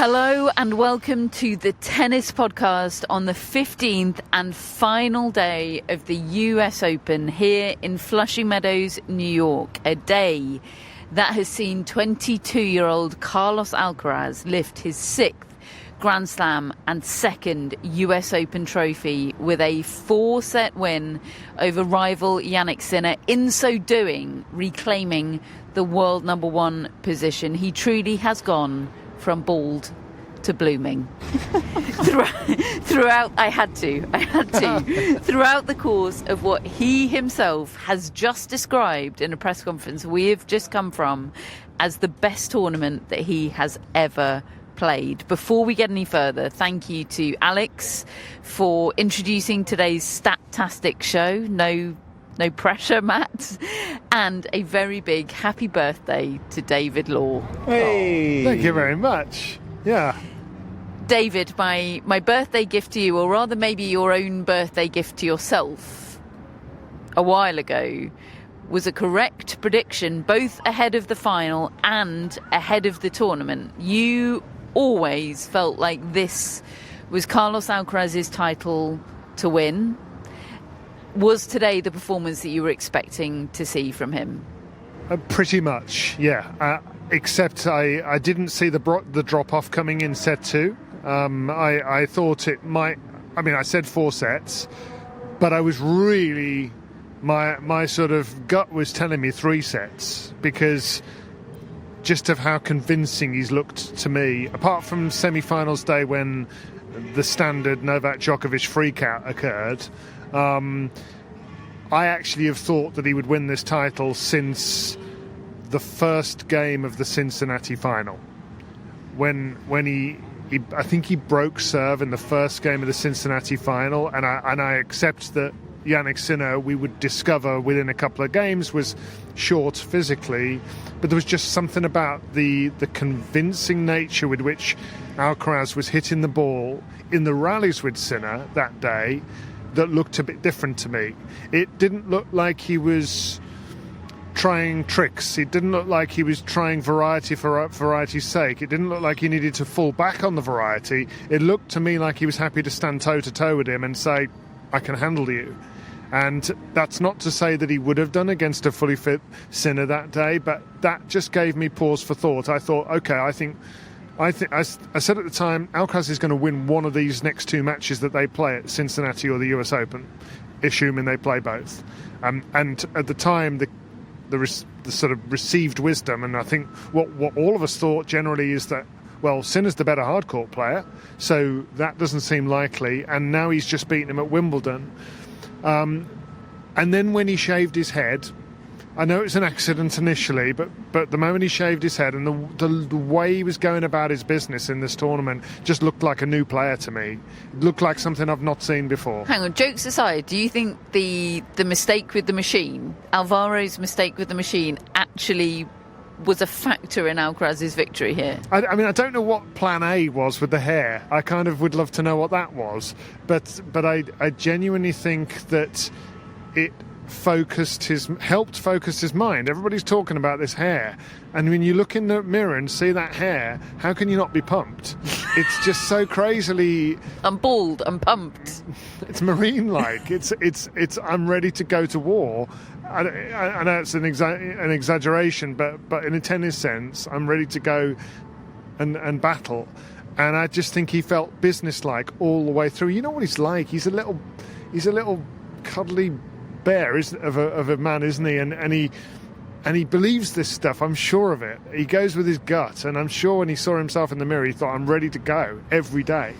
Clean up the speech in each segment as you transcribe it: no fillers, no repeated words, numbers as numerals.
Hello and welcome to the Tennis Podcast on the 15th and final day of the US Open here in Flushing Meadows, New York. A day that has seen 22-year-old Carlos Alcaraz lift his 6th Grand Slam and 2nd US Open trophy with a 4-set win over rival Jannik Sinner, in so doing reclaiming the world number one position. He truly has gone from bald to blooming. Throughout the course of what he himself has just described in a press conference we have just come from as the best tournament that he has ever played. Before we get any further, thank you to Alex for introducing today's Statastic show. No pressure, Matt. And a very big happy birthday to David Law. Hey! Thank you very much. Yeah. David, my birthday gift to you, or rather maybe your own birthday gift to yourself a while ago, was a correct prediction both ahead of the final and ahead of the tournament. You always felt like this was Carlos Alcaraz's title to win. Was today the performance that you were expecting to see from him? Pretty much, yeah. Except I didn't see the drop-off coming in set 2. I thought it might... I mean, I said 4 sets, but I was really... My sort of gut was telling me 3 sets, because just of how convincing he's looked to me, apart from semi-finals day when the standard Novak Djokovic freak-out occurred... I actually have thought that he would win this title since the first game of the Cincinnati final, when he I think he broke serve in the first game of the Cincinnati final, and I accept that Jannik Sinner, we would discover within a couple of games, was short physically, but there was just something about the convincing nature with which Alcaraz was hitting the ball in the rallies with Sinner that day that looked a bit different to me. It didn't look like he was trying tricks. It didn't look like he was trying variety for variety's sake. It didn't look like he needed to fall back on the variety. It looked to me like he was happy to stand toe-to-toe with him and say, I can handle you. And that's not to say that he would have done against a fully fit Sinner that day, but that just gave me pause for thought. I thought, okay, I said at the time, Alcaraz is going to win one of these next 2 matches that they play at Cincinnati or the US Open, assuming they play both. And at the time, the sort of received wisdom, and I think what all of us thought generally is that, well, Sinner's the better hardcourt player, so that doesn't seem likely, and now he's just beaten him at Wimbledon. And then when he shaved his head, I know it was an accident initially, but the moment he shaved his head and the way he was going about his business in this tournament just looked like a new player to me. It looked like something I've not seen before. Hang on, jokes aside, do you think the mistake with the machine, Alvaro's mistake with the machine, actually was a factor in Alcaraz's victory here? I mean, I don't know what plan A was with the hair. I kind of would love to know what that was. But I genuinely think that it helped focus his mind. Everybody's talking about this hair, and when you look in the mirror and see that hair, how can you not be pumped? It's just so crazily... I'm bald, I'm pumped. It's marine-like. It's I'm ready to go to war. I know it's an exaggeration, but in a tennis sense, I'm ready to go and battle. And I just think he felt businesslike all the way through. You know what he's like? He's a little cuddly bear of a man, isn't he? And he believes this stuff. I'm sure of it. He goes with his gut, and I'm sure when he saw himself in the mirror, he thought, I'm ready to go every day.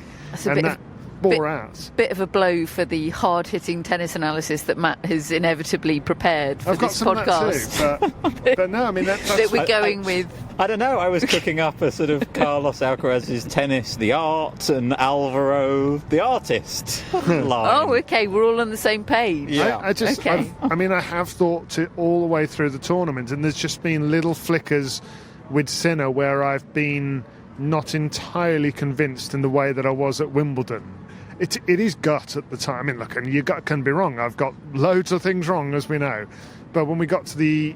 Bit of a blow for the hard-hitting tennis analysis that Matt has inevitably prepared for this podcast. Too, but no, I mean that's that we're going with. I don't know. I was cooking up a sort of Carlos Alcaraz's tennis, the art, and Alvaro, the artist line. Oh, okay. We're all on the same page. Yeah. I have thought it all the way through the tournament, and there's just been little flickers with Sinner where I've been not entirely convinced in the way that I was at Wimbledon. It is gut at the time. I mean, look, and your gut can be wrong. I've got loads of things wrong, as we know. But when we got to the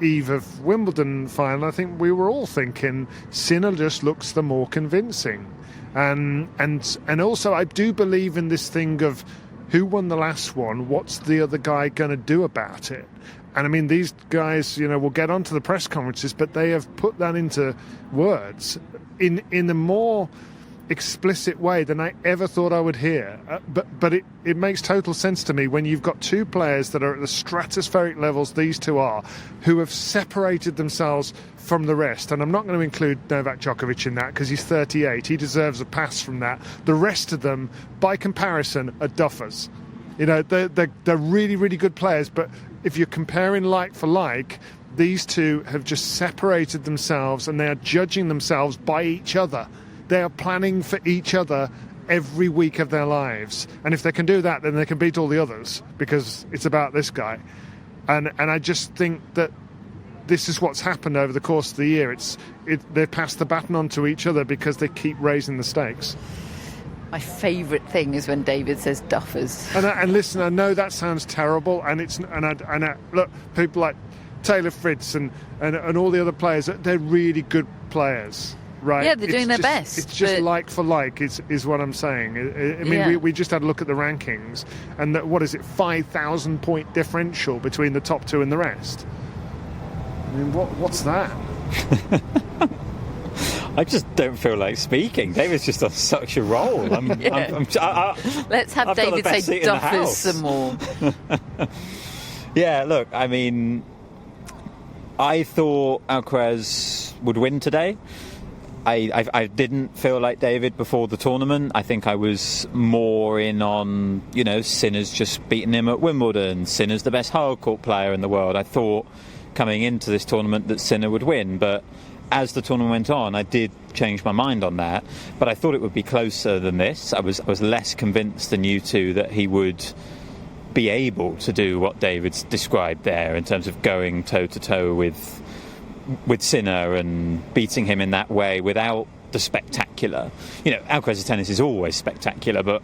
eve of Wimbledon final, I think we were all thinking Sinner just looks the more convincing. And also I do believe in this thing of who won the last one, what's the other guy going to do about it? And I mean, these guys, we'll get onto the press conferences, but they have put that into words in a more explicit way than I ever thought I would hear. But it makes total sense to me when you've got two players that are at the stratospheric levels these two are, who have separated themselves from the rest. And I'm not going to include Novak Djokovic in that because he's 38. He deserves a pass from that. The rest of them, by comparison, are duffers. They're really, really good players, but if you're comparing like for like, these two have just separated themselves and they are judging themselves by each other. They are planning for each other every week of their lives. And if they can do that, then they can beat all the others because it's about this guy. And I just think that this is what's happened over the course of the year. They've passed the baton on to each other because they keep raising the stakes. My favourite thing is when David says duffers. And listen, I know that sounds terrible, look, people like Taylor Fritz and all the other players, they're really good players. Right. Yeah, they're doing their best. It's just like for like is what I'm saying. I mean, we just had a look at the rankings, and what is it, 5,000 point differential between the top two and the rest? I mean, what's that? I just don't feel like speaking. David's just on such a roll. Let's have David say duffers some more. Yeah, look, I mean, I thought Alcaraz would win today. I didn't feel like David before the tournament. I think I was more in on, Sinner's just beaten him at Wimbledon. Sinner's the best hardcourt player in the world. I thought coming into this tournament that Sinner would win, but as the tournament went on, I did change my mind on that. But I thought it would be closer than this. I was less convinced than you two that he would be able to do what David's described there in terms of going toe-to-toe with Sinner and beating him in that way without the spectacular. Alcaraz's tennis is always spectacular, but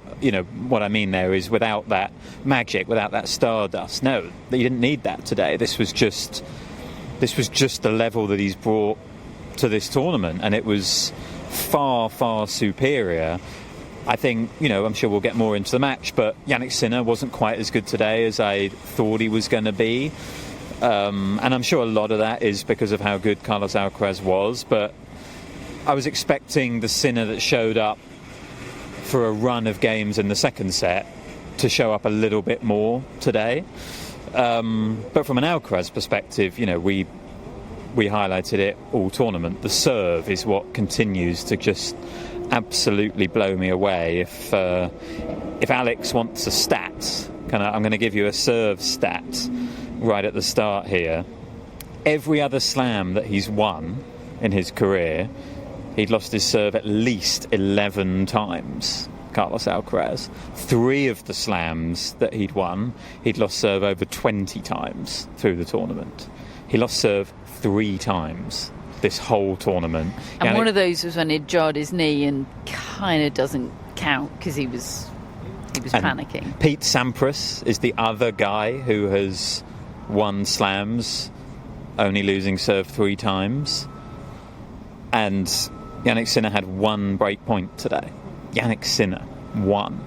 what I mean there is without that magic, without that stardust. No, you didn't need that today. This was just the level that he's brought to this tournament, and it was far, far superior. I think, I'm sure we'll get more into the match, but Jannik Sinner wasn't quite as good today as I thought he was going to be. And I'm sure a lot of that is because of how good Carlos Alcaraz was, but I was expecting the Sinner that showed up for a run of games in the second set to show up a little bit more today. But from an Alcaraz perspective, we highlighted it all tournament. The serve is what continues to just absolutely blow me away. If Alex wants a stat, I'm going to give you a serve stat right at the start here. Every other slam that he's won in his career, he'd lost his serve at least 11 times, Carlos Alcaraz. 3 of the slams that he'd won, he'd lost serve over 20 times through the tournament. He lost serve 3 times this whole tournament. And one of those was when he'd jarred his knee and kind of doesn't count because he was panicking. Pete Sampras is the other guy who has won slams, only losing serve 3 times. And Jannik Sinner had 1 break point today. Jannik Sinner, 1.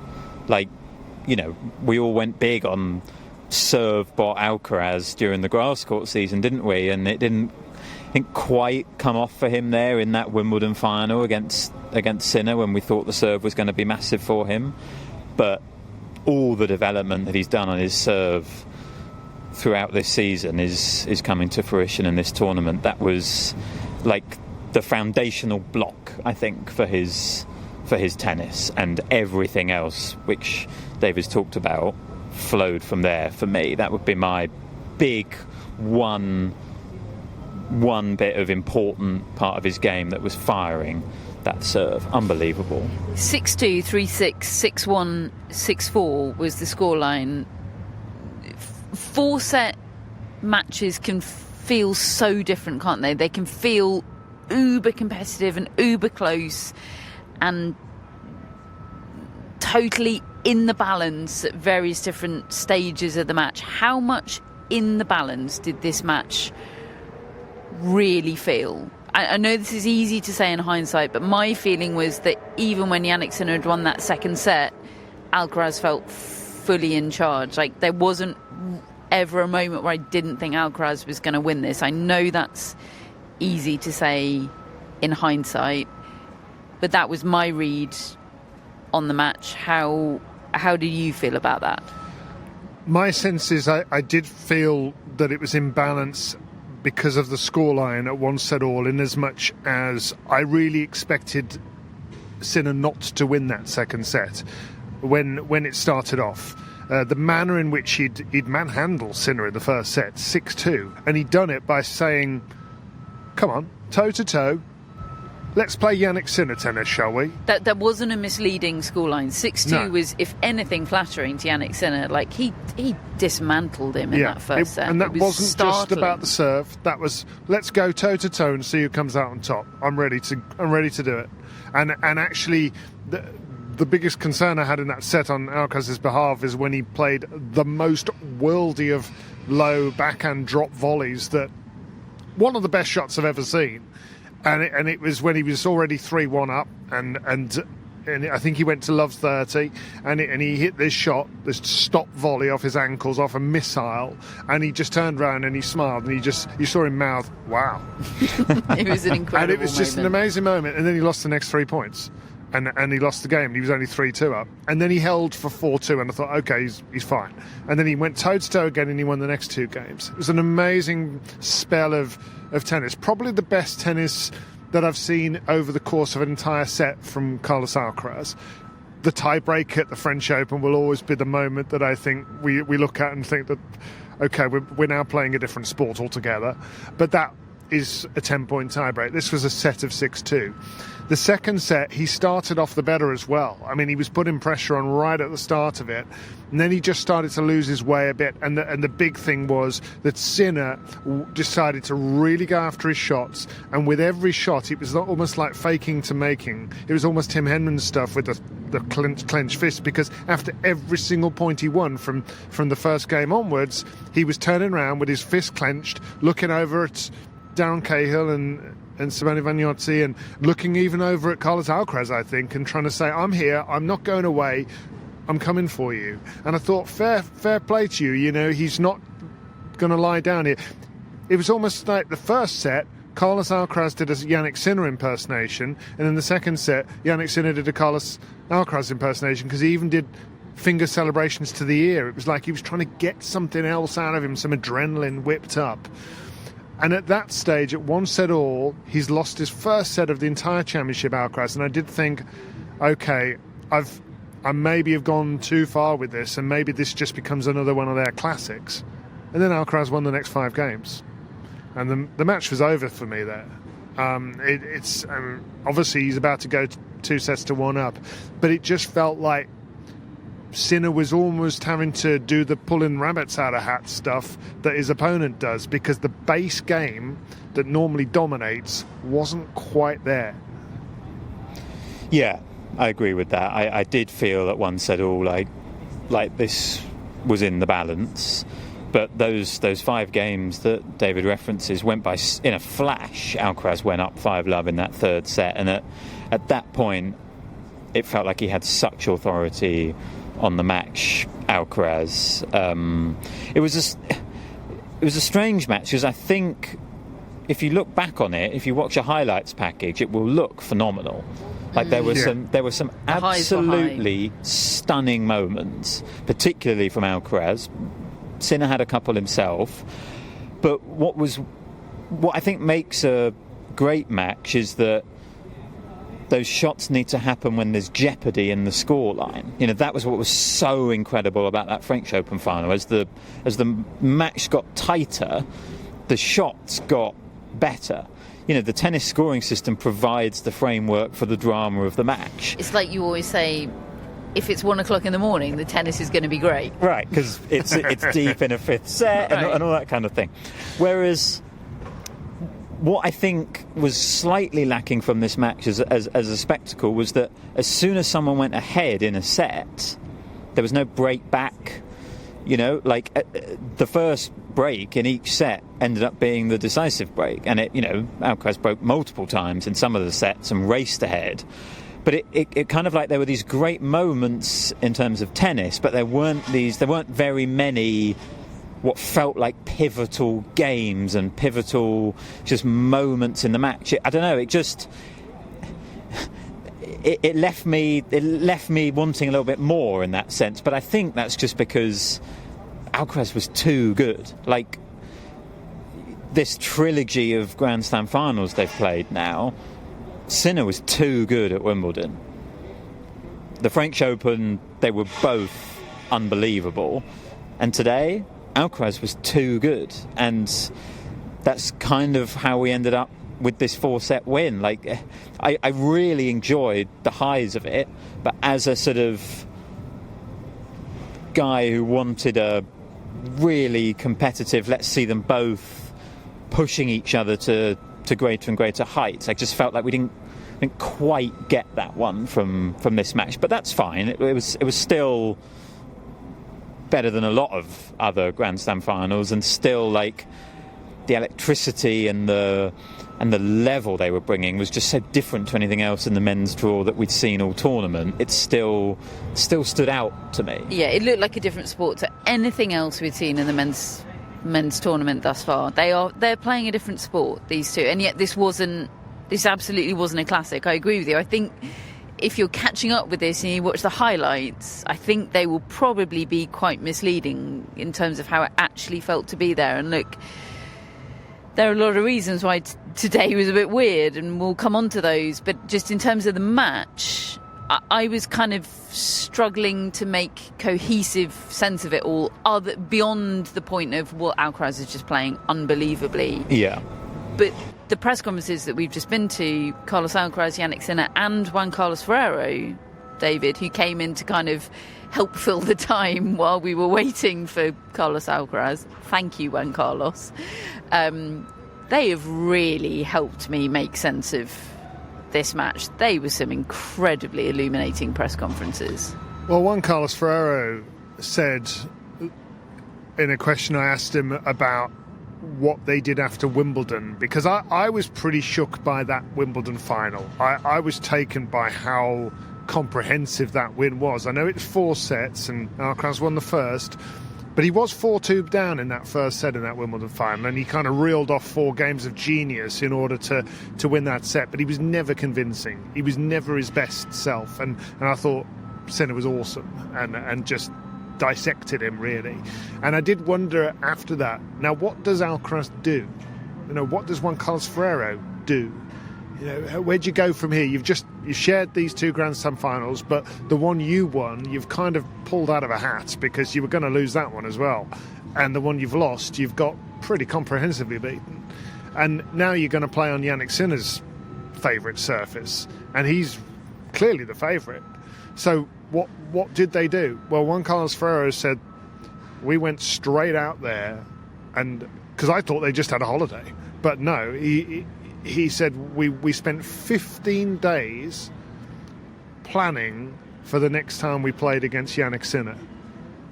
We all went big on serve bot Alcaraz during the grass court season, didn't we? And it didn't quite come off for him there in that Wimbledon final against Sinner when we thought the serve was going to be massive for him. But all the development that he's done on his serve throughout this season is coming to fruition in this tournament. That was like the foundational block, I think, for his tennis, and everything else which David's talked about flowed from there for me. That would be my big one bit of important part of his game that was firing. That serve, unbelievable. 6-2, 3-6, 6-1, 6-4 was the scoreline. 4-set matches can feel so different, can't they? They can feel uber competitive and uber close and totally in the balance at various different stages of the match. How much in the balance did this match really feel? I know this is easy to say in hindsight, but my feeling was that even when Jannik Sinner had won that second set, Alcaraz felt fully in charge. Like, there wasn't ever a moment where I didn't think Alcaraz was going to win this. I know that's easy to say in hindsight, but that was my read on the match. How do you feel about that? My sense is I did feel that it was in balance because of the scoreline at 1-all, in as much as I really expected Sinner not to win that second set when it started off. The manner in which he'd manhandle Sinner in the first set, 6-2, and he'd done it by saying, come on, toe-to-toe, let's play Jannik Sinner tennis, shall we? That wasn't a misleading scoreline. 6-2 No. was, if anything, flattering to Jannik Sinner. Like, he dismantled him in that first set. And that wasn't startling. just about the serve. That was, let's go toe-to-toe and see who comes out on top. I'm ready to do it. And actually, the biggest concern I had in that set on Alcaraz's behalf is when he played the most worldy of low backhand drop volleys, that one of the best shots I've ever seen. And it was when he was already 3-1 up, and I think he went to love 30, and he hit this shot, this stop volley off his ankles, off a missile, and he just turned around and he smiled, and you saw him mouth, wow. It was an incredible And it was just moment. an amazing moment, and then he lost the next 3 points. And he lost the game. He was only 3-2 up. And then he held for 4-2, and I thought, OK, he's fine. And then he went toe-to-toe again, and he won the next 2 games. It was an amazing spell of tennis. Probably the best tennis that I've seen over the course of an entire set from Carlos Alcaraz. The tiebreak at the French Open will always be the moment that I think we look at and think that, OK, we're now playing a different sport altogether. But that is a 10-point tiebreak. This was a set of 6-2. The second set, he started off the better as well. I mean, he was putting pressure on right at the start of it, and then he just started to lose his way a bit. And the big thing was that Sinner decided to really go after his shots, and with every shot, it was almost like faking to making. It was almost Tim Henman stuff with the clenched fist, because after every single point he won from the first game onwards, he was turning around with his fist clenched, looking over at Darren Cahill and Simone Vagnozzi, and looking even over at Carlos Alcaraz, I think, and trying to say, I'm here, I'm not going away, I'm coming for you. And I thought, fair play to you, you know, he's not going to lie down here. It was almost like the first set, Carlos Alcaraz did a Jannik Sinner impersonation, and in the second set, Jannik Sinner did a Carlos Alcaraz impersonation, because he even did finger celebrations to the ear. It was like he was trying to get something else out of him, some adrenaline whipped up. And at that stage, at 1-all, he's lost his first set of the entire championship, Alcaraz. And I did think, OK, I maybe have gone too far with this, and maybe this just becomes another one of their classics. And then Alcaraz won the next 5 games. And the match was over for me there. It's obviously he's about to go 2-1 up. But it just felt like Sinner was almost having to do the pulling rabbits out of hat stuff that his opponent does, because the base game that normally dominates wasn't quite there. Yeah, I agree with that. I did feel at 1-all like this was in the balance, but those 5 games that David references went by in a flash. Alcaraz went up 5-love in that third set, and at that point it felt like he had such authority on the match, Alcaraz. It was a strange match, because I think if you look back on it, if you watch a highlights package, it will look phenomenal. Like there were some absolutely stunning moments, particularly from Alcaraz. Sinner had a couple himself, but what I think makes a great match is that those shots need to happen when there's jeopardy in the scoreline. You know, that was what was so incredible about that French Open final. As the match got tighter, the shots got better. You know, the tennis scoring system provides the framework for the drama of the match. It's like you always say, if it's 1:00 in the morning, the tennis is going to be great. Right, because it's deep in a fifth set and all that kind of thing. Whereas what I think was slightly lacking from this match as a spectacle was that as soon as someone went ahead in a set, there was no break back. You know, like the first break in each set ended up being the decisive break. And Alcaraz broke multiple times in some of the sets and raced ahead. But it kind of like there were these great moments in terms of tennis, but there weren't very many what felt like pivotal games and pivotal just moments in the match. I don't know, it left me wanting a little bit more in that sense. But I think that's just because Alcaraz was too good. Like, this trilogy of Grand Slam finals they've played now, Sinner was too good at Wimbledon. The French Open, they were both unbelievable. And today, Alcaraz was too good. And that's kind of how we ended up with this 4-set win. Like, I really enjoyed the highs of it, but as a sort of guy who wanted a really competitive, let's see them both pushing each other to greater and greater heights, I just felt like we didn't quite get that one from this match. But that's fine. It was still better than a lot of other Grand Slam finals, and still, like, the electricity and the level they were bringing was just so different to anything else in the men's draw that we'd seen all tournament. It still stood out to me. Yeah, it looked like a different sport to anything else we'd seen in the men's tournament thus far. They're playing a different sport, these two, and yet this absolutely wasn't a classic. I agree with you. I think if you're catching up with this and you watch the highlights, I think they will probably be quite misleading in terms of how it actually felt to be there. And look, there are a lot of reasons why today was a bit weird, and we'll come on to those. But just in terms of the match, I was kind of struggling to make cohesive sense of it all, beyond the point of, well, Alcaraz is just playing unbelievably. Yeah. But the press conferences that we've just been to, Carlos Alcaraz, Jannik Sinner and Juan Carlos Ferrero, David, who came in to kind of help fill the time while we were waiting for Carlos Alcaraz. Thank you, Juan Carlos. They have really helped me make sense of this match. They were some incredibly illuminating press conferences. Well, Juan Carlos Ferrero said, in a question I asked him about what they did after Wimbledon, because I was pretty shook by that Wimbledon final. I was taken by how comprehensive that win was. I know it's 4 sets and Alcaraz won the first, but he was 4-2 down in that first set in that Wimbledon final, and he kind of reeled off 4 games of genius in order to win that set, but he was never convincing. He was never his best self, and I thought Sinner was awesome and just dissected him, really. And I did wonder after that, now what does Alcaraz do? What does Juan Carlos Ferrero do? Where'd you go from here? You shared these 2 Grand Slam finals, but the one you won, you've kind of pulled out of a hat because you were going to lose that one as well. And the one you've lost, you've got pretty comprehensively beaten. And now you're going to play on Jannik Sinner's favourite surface, and he's clearly the favourite. So what did they do? Well, Juan Carlos Ferrero said, we went straight out there, and because I thought they just had a holiday, but no, he said we spent 15 days planning for the next time we played against Jannik Sinner,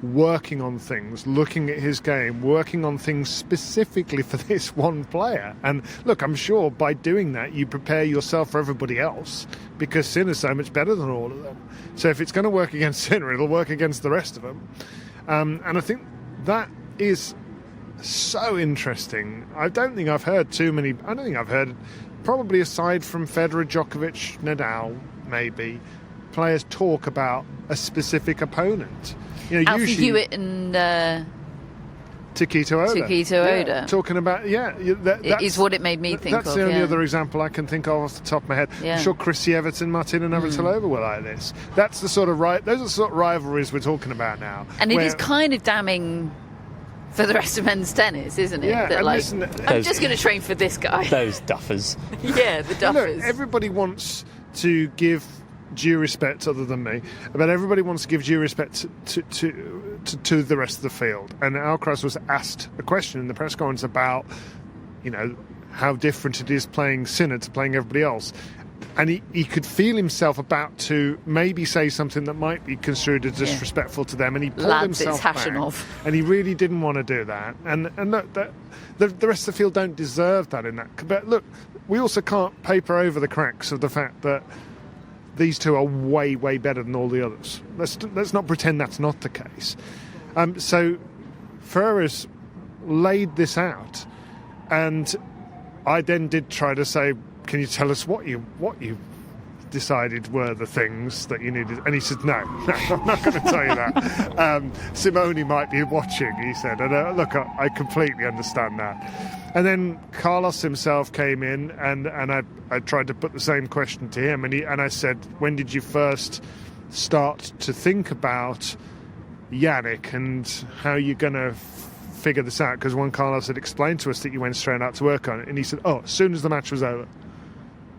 working on things, looking at his game, working on things specifically for this one player. And look, I'm sure by doing that you prepare yourself for everybody else, because Sinner's so much better than all of them. So if it's going to work against Sinner, it'll work against the rest of them. And I think that is so interesting. I don't think I've heard probably aside from Federer, Djokovic, Nadal, maybe, players talk about a specific opponent. Alfie usually Hewitt and Takito Oda. Yeah, talking about, that is what it made me think of. That's the only other example I can think of off the top of my head. Yeah. I'm sure Chrissy Everton, Martina Navratilova were like this. That's the sort of those are the sort of rivalries we're talking about now. And it is kind of damning for the rest of men's tennis, isn't it? Yeah, that, I'm just going to train for this guy. Those duffers. Yeah, the duffers. Look, everybody wants to give due respect, other than me, but everybody wants to give due respect to the rest of the field. And Alcaraz was asked a question in the press conference about, how different it is playing Sinner to playing everybody else. And he could feel himself about to maybe say something that might be construed as disrespectful to them, and he pulled himself back. And he really didn't want to do that. And look, the rest of the field don't deserve that in that. But look, we also can't paper over the cracks of the fact that these two are way, way better than all the others. Let's not pretend that's not the case. So Ferrer's laid this out, and I then did try to say, can you tell us what you decided were the things that you needed? And he said, no, I'm not going to tell you that. Simone might be watching, he said. And look, I completely understand that. And then Carlos himself came in, and I tried to put the same question to him. And I said, when did you first start to think about Jannik and how you're going to figure this out? Because Juan Carlos had explained to us that you went straight out to work on it. And he said, as soon as the match was over.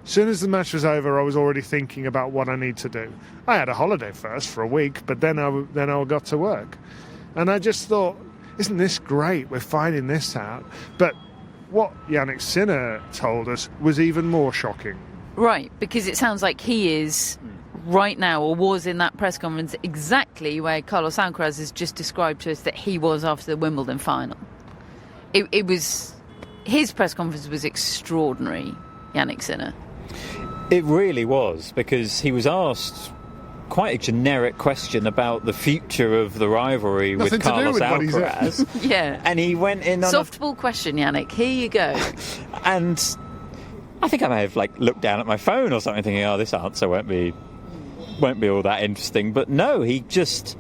As soon as the match was over, I was already thinking about what I need to do. I had a holiday first for a week, but then I got to work. And I just thought, isn't this great? We're finding this out. But what Jannik Sinner told us was even more shocking. Right, because it sounds like he is right now, or was in that press conference, exactly where Carlos Alcaraz has just described to us that he was after the Wimbledon final. It was... His press conference was extraordinary, Jannik Sinner. It really was, because he was asked quite a generic question about the future of the rivalry with Carlos Alcaraz. Yeah. And he went in on softball question, Jannik. Here you go. And I think I may have looked down at my phone or something, thinking, this answer won't be all that interesting. But no, he just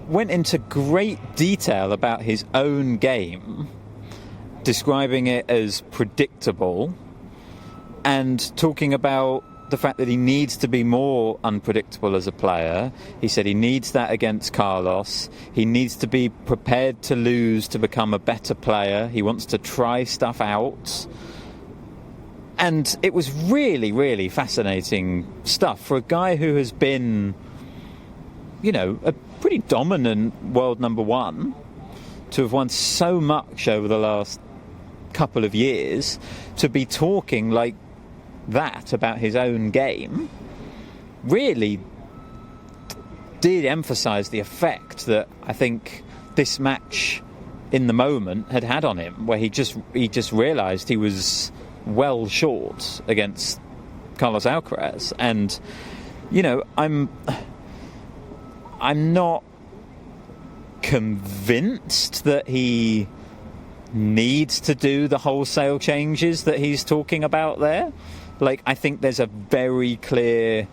went into great detail about his own game, describing it as predictable, and talking about the fact that he needs to be more unpredictable as a player. He said he needs that against Carlos. He needs to be prepared to lose to become a better player. He wants to try stuff out. And it was really, really fascinating stuff for a guy who has been, a pretty dominant world number one, to have won so much over the last couple of years, to be talking like that about his own game really did emphasise the effect that I think this match in the moment had on him, where he just realised he was well short against Carlos Alcaraz. And I'm not convinced that he needs to do the wholesale changes that he's talking about there. I think there's a very clear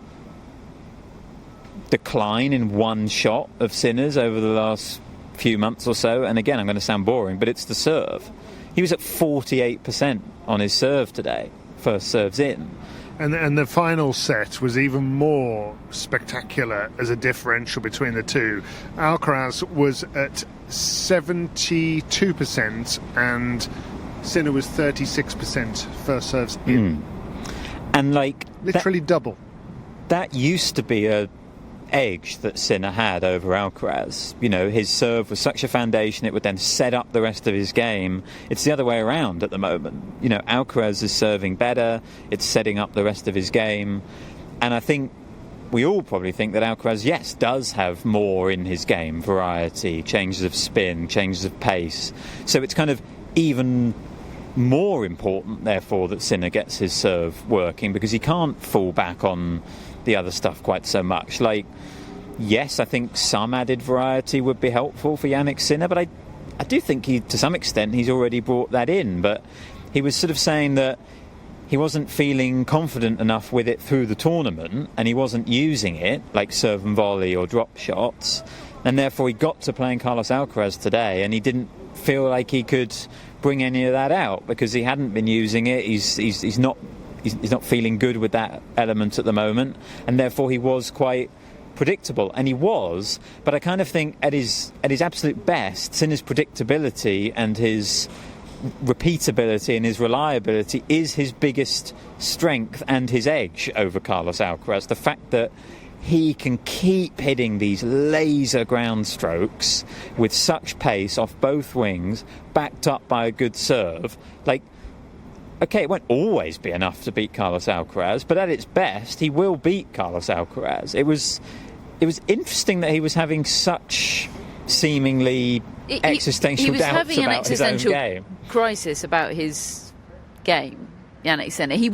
decline in one shot of Sinner's over the last few months or so. And again, I'm going to sound boring, but it's the serve. He was at 48% on his serve today, first serves in. And the final set was even more spectacular as a differential between the two. Alcaraz was at 72% and Sinner was 36% first serves in. And literally double. That used to be a edge that Sinner had over Alcaraz. His serve was such a foundation, it would then set up the rest of his game. It's the other way around at the moment. Alcaraz is serving better, it's setting up the rest of his game. And I think we all probably think that Alcaraz, yes, does have more in his game, variety, changes of spin, changes of pace. So it's kind of even more important, therefore, that Sinner gets his serve working, because he can't fall back on the other stuff quite so much. Yes, I think some added variety would be helpful for Jannik Sinner, but I do think to some extent he's already brought that in. But he was sort of saying that he wasn't feeling confident enough with it through the tournament, and he wasn't using it, like serve and volley or drop shots, and therefore he got to playing Carlos Alcaraz today, and he didn't feel like he could bring any of that out because he hadn't been using it. He's not feeling good with that element at the moment, and therefore he was quite predictable. And he was, but I kind of think at his absolute best, Sinner's predictability and his repeatability and his reliability is his biggest strength and his edge over Carlos Alcaraz. The fact that he can keep hitting these laser ground strokes with such pace off both wings, backed up by a good serve. okay, it won't always be enough to beat Carlos Alcaraz, but at its best, he will beat Carlos Alcaraz. It was interesting that he was having such seemingly existential doubts about his own game. He was having an existential crisis about his game, Jannik Sinner. He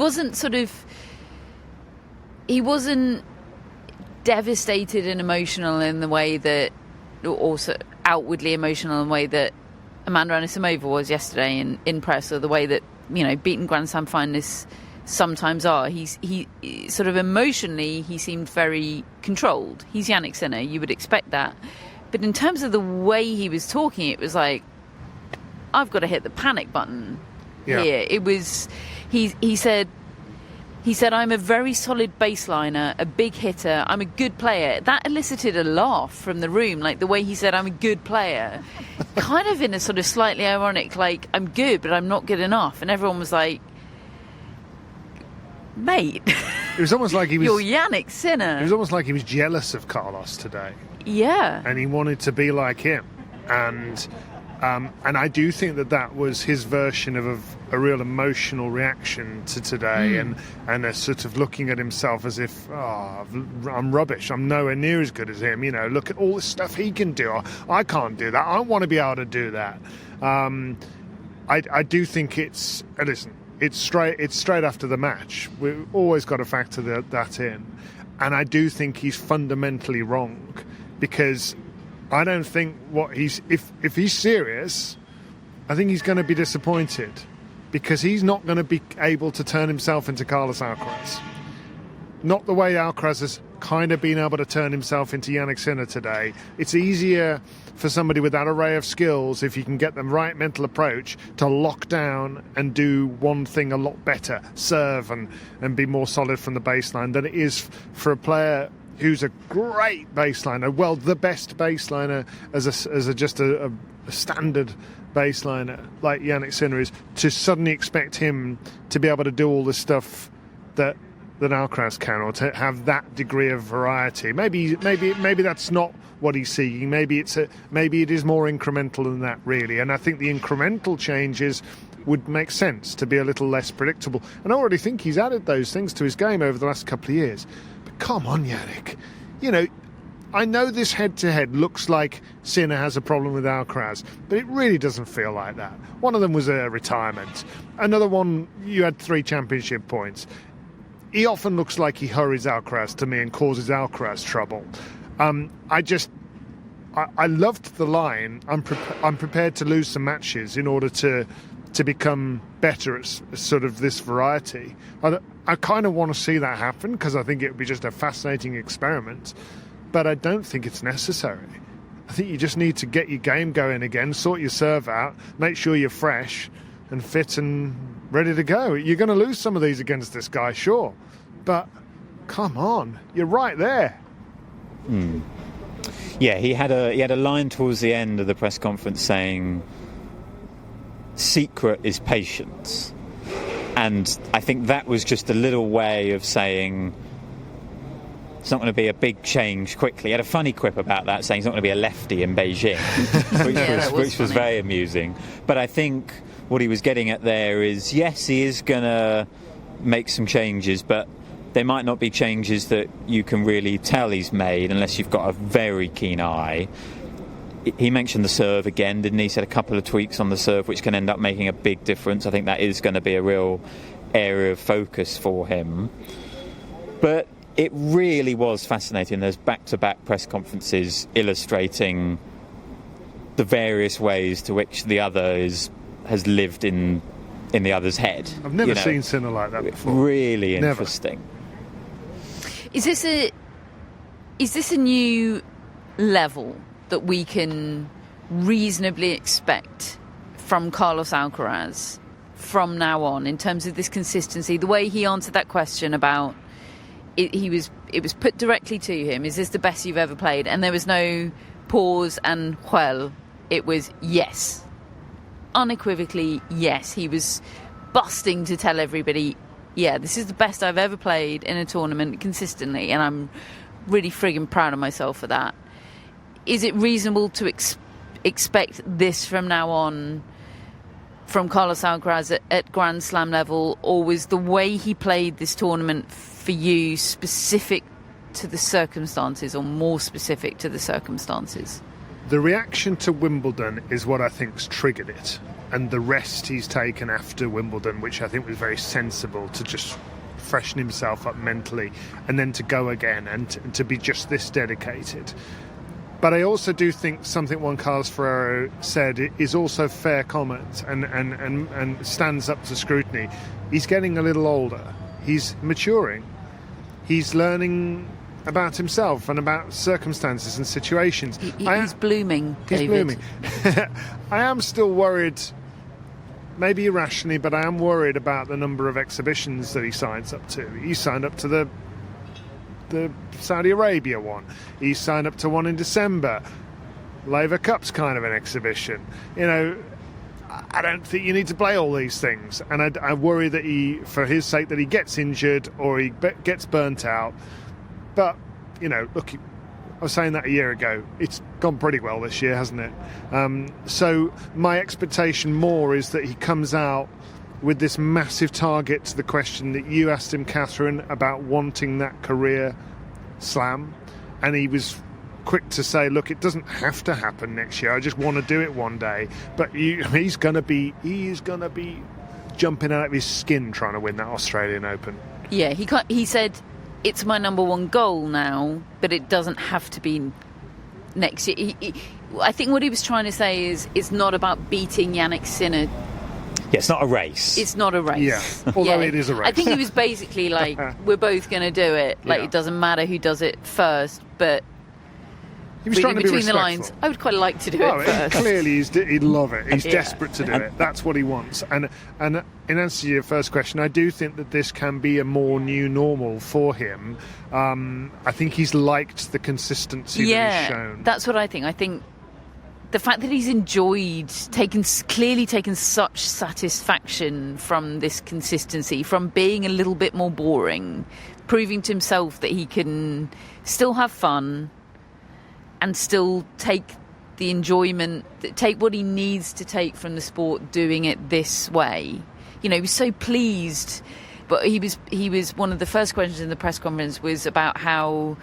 wasn't devastated and emotional in the way that, or also outwardly emotional in the way that Amanda Anisimova was yesterday in press, or the way that, you know, beaten Grand Slam finalists sometimes are. He sort of emotionally, he seemed very controlled. He's Jannik Sinner, you would expect that. But in terms of the way he was talking, it was like, I've got to hit the panic button here. It was, he said, I'm a very solid baseliner, a big hitter, I'm a good player. That elicited a laugh from the room, like the way he said, I'm a good player. Kind of in a sort of slightly ironic, like, I'm good, but I'm not good enough. And everyone was like, mate. It was almost like he was... You're Jannik Sinner. It was almost like he was jealous of Carlos today. Yeah. And he wanted to be like him. And I do think that was his version of a real emotional reaction to today, and a sort of looking at himself as if, I'm rubbish, I'm nowhere near as good as him, you know, look at all the stuff he can do, I can't do that, I want to be able to do that. I do think it's straight after the match. We've always got to factor that in. And I do think he's fundamentally wrong, because I don't think if he's serious, I think he's going to be disappointed, because he's not going to be able to turn himself into Carlos Alcaraz. Not the way Alcaraz has kind of been able to turn himself into Jannik Sinner today. It's easier for somebody with that array of skills, if you can get the right mental approach, to lock down and do one thing a lot better, serve and be more solid from the baseline, than it is for a player who's a great baseliner, well, the best baseliner as a standard baseliner like Jannik Sinner is, to suddenly expect him to be able to do all the stuff that Alcaraz can, or to have that degree of variety. Maybe that's not what he's seeking. Maybe it is more incremental than that, really. And I think the incremental changes would make sense, to be a little less predictable. And I already think he's added those things to his game over the last couple of years. But come on, Jannik. You know, I know this head-to-head looks like Sinner has a problem with Alcaraz, but it really doesn't feel like that. One of them was a retirement. Another one, you had 3 championship points. He often looks like he hurries Alcaraz to me and causes Alcaraz trouble. I loved the line, I'm prepared to lose some matches in order to become better at sort of this variety. I kind of want to see that happen, because I think it would be just a fascinating experiment, but I don't think it's necessary. I think you just need to get your game going again, sort your serve out, make sure you're fresh and fit and ready to go. You're going to lose some of these against this guy, sure, but come on, you're right there. Yeah, he had a line towards the end of the press conference saying, secret is patience. And I think that was just a little way of saying it's not going to be a big change quickly. He had a funny quip about that, saying he's not going to be a lefty in Beijing, which was very amusing. But I think what he was getting at there is, yes, he is going to make some changes, but they might not be changes that you can really tell he's made unless you've got a very keen eye. He mentioned the serve again, didn't he? He said a couple of tweaks on the serve which can end up making a big difference. I think that is going to be a real area of focus for him. But it really was fascinating. There's back-to-back press conferences illustrating the various ways to which the other has lived in the other's head. I've never seen Sinner like that before. Really interesting. Never. Is this a new level that we can reasonably expect from Carlos Alcaraz from now on, in terms of this consistency? The way he answered that question about it was put directly to him, is this the best you've ever played? And there was no pause and well, it was yes. Unequivocally yes. He was busting to tell everybody, yeah, this is the best I've ever played in a tournament consistently, and I'm really frigging proud of myself for that. Is it reasonable to expect this from now on from Carlos Alcaraz at Grand Slam level, or was the way he played this tournament for you specific to the circumstances, or more specific to the circumstances? The reaction to Wimbledon is what I think's triggered it, and the rest he's taken after Wimbledon, which I think was very sensible, to just freshen himself up mentally and then to go again and to be just this dedicated. But I also do think something Juan Carlos Ferrero said is also fair comment and stands up to scrutiny. He's getting a little older. He's maturing. He's learning about himself and about circumstances and situations. He's blooming, David. He's blooming. I am still worried, maybe irrationally, but I am worried about the number of exhibitions that he signs up to. He signed up to the Saudi Arabia one. He signed up to one in December. Laver Cup's kind of an exhibition. You know, I don't think you need to play all these things. And I worry that he, for his sake, that he gets injured or he gets burnt out. But, you know, look, I was saying that a year ago. It's gone pretty well this year, hasn't it? So my expectation more is that he comes out with this massive target to the question that you asked him, Catherine, about wanting that career slam. And he was quick to say, look, it doesn't have to happen next year. I just want to do it one day. But he's going to be jumping out of his skin trying to win that Australian Open. Yeah, he said, it's my number one goal now, but it doesn't have to be next year. I think what he was trying to say is it's not about beating Jannik Sinner. Yeah, it's not a race. It's not a race. Yeah, although it is a race. I think he was basically like, we're both going to do it. Like, It doesn't matter who does it first, but he was trying to be between the respectful. lines, I would quite like to do it first. Clearly, he'd love it. He's desperate to do it. That's what he wants. And in answer to your first question, I do think that this can be a more new normal for him. I think he's liked the consistency that he's shown. That's what I think. I think the fact that he's clearly taken such satisfaction from this consistency, from being a little bit more boring, proving to himself that he can still have fun and still take the enjoyment, take what he needs to take from the sport, doing it this way. You know, he was so pleased, but he was one of the first questions in the press conference was about how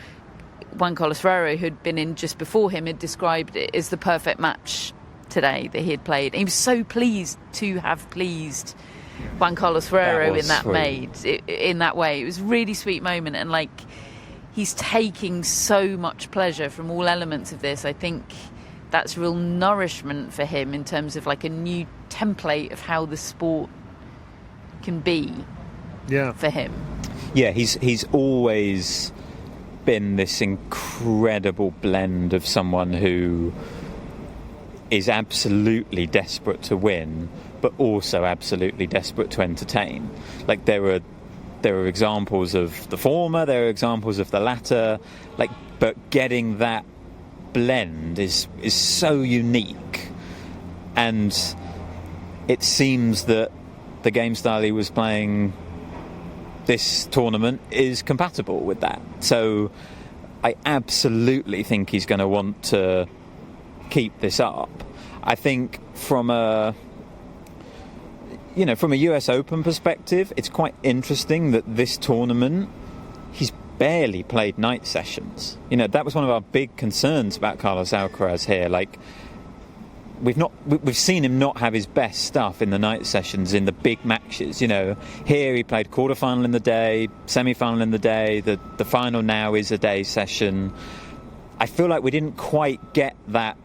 Juan Carlos Ferrero, who'd been in just before him, had described it as the perfect match today that he had played. And he was so pleased to have pleased Juan Carlos Ferrero in that way. It was a really sweet moment, and like, he's taking so much pleasure from all elements of this. I think that's real nourishment for him in terms of like a new template of how the sport can be for him. Yeah, he's always been this incredible blend of someone who is absolutely desperate to win, but also absolutely desperate to entertain. Like, there are examples of the former, there are examples of the latter, like, but getting that blend is so unique. And it seems that the game style he was playing this tournament is compatible with that. So I absolutely think he's going to want to keep this up. I think from a US Open perspective, it's quite interesting that this tournament, he's barely played night sessions. You know, that was one of our big concerns about Carlos Alcaraz here. Like, we've seen him not have his best stuff in the night sessions, in the big matches. You know, here he played quarterfinal in the day, semi-final in the day, the final now is a day session. I feel like we didn't quite get that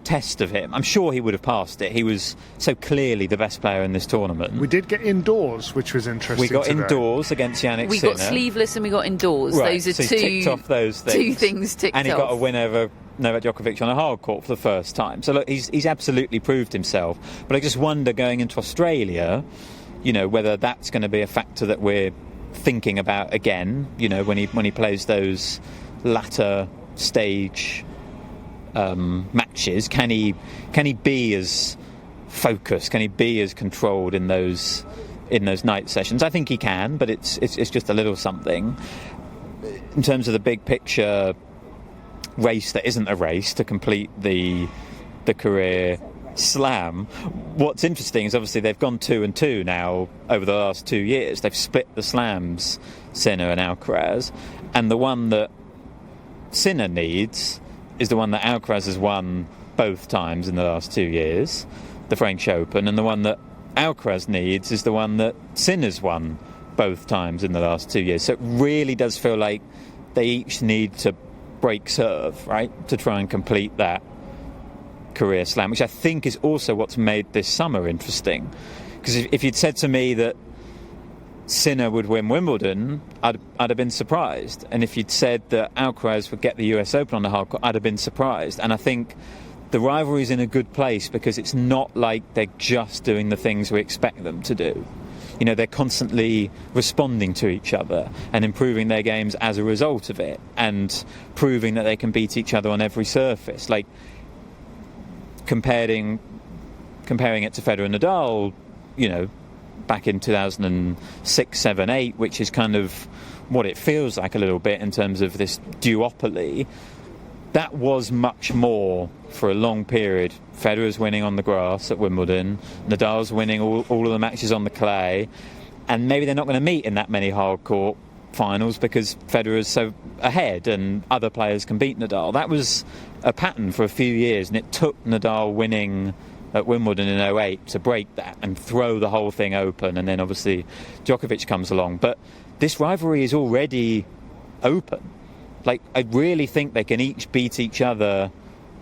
test of him. I'm sure he would have passed it. He was so clearly the best player in this tournament. We did get indoors, which was interesting. We got today. Indoors against Jannik Sinner. We got sleeveless and we got indoors. Right. Those are so ticked off those things. Two things ticked off. And he got a win over Novak Djokovic on a hard court for the first time. So look, he's absolutely proved himself. But I just wonder, going into Australia, you know, whether that's going to be a factor that we're thinking about again. You know, when he plays those latter stage matches, can he be as focused? Can he be as controlled in those night sessions? I think he can, but it's just a little something. In terms of the big picture race that isn't a race, to complete the career slam. What's interesting is obviously they've gone 2-2 now over the last 2 years. They've split the slams, Sinner and Alcaraz, and the one that Sinner needs is the one that Alcaraz has won both times in the last 2 years, the French Open, and the one that Alcaraz needs is the one that Sinner's won both times in the last 2 years. So it really does feel like they each need to break serve, right, to try and complete that career slam, which I think is also what's made this summer interesting. Because if you'd said to me that Sinner would win Wimbledon, I'd have been surprised. And if you'd said that Alcaraz would get the US Open on the hard court, I'd have been surprised. And I think the rivalry is in a good place because it's not like they're just doing the things we expect them to do. You know, they're constantly responding to each other and improving their games as a result of it, and proving that they can beat each other on every surface. Like comparing it to Federer and Nadal, you know, back in 2006, 7, 8, which is kind of what it feels like a little bit in terms of this duopoly. That was much more for a long period. Federer's winning on the grass at Wimbledon, Nadal's winning all of the matches on the clay, and maybe they're not going to meet in that many hard court finals because Federer's so ahead and other players can beat Nadal. That was a pattern for a few years, and it took Nadal winning at Wimbledon in 2008 to break that and throw the whole thing open, and then obviously Djokovic comes along. But this rivalry is already open. Like, I really think they can each beat each other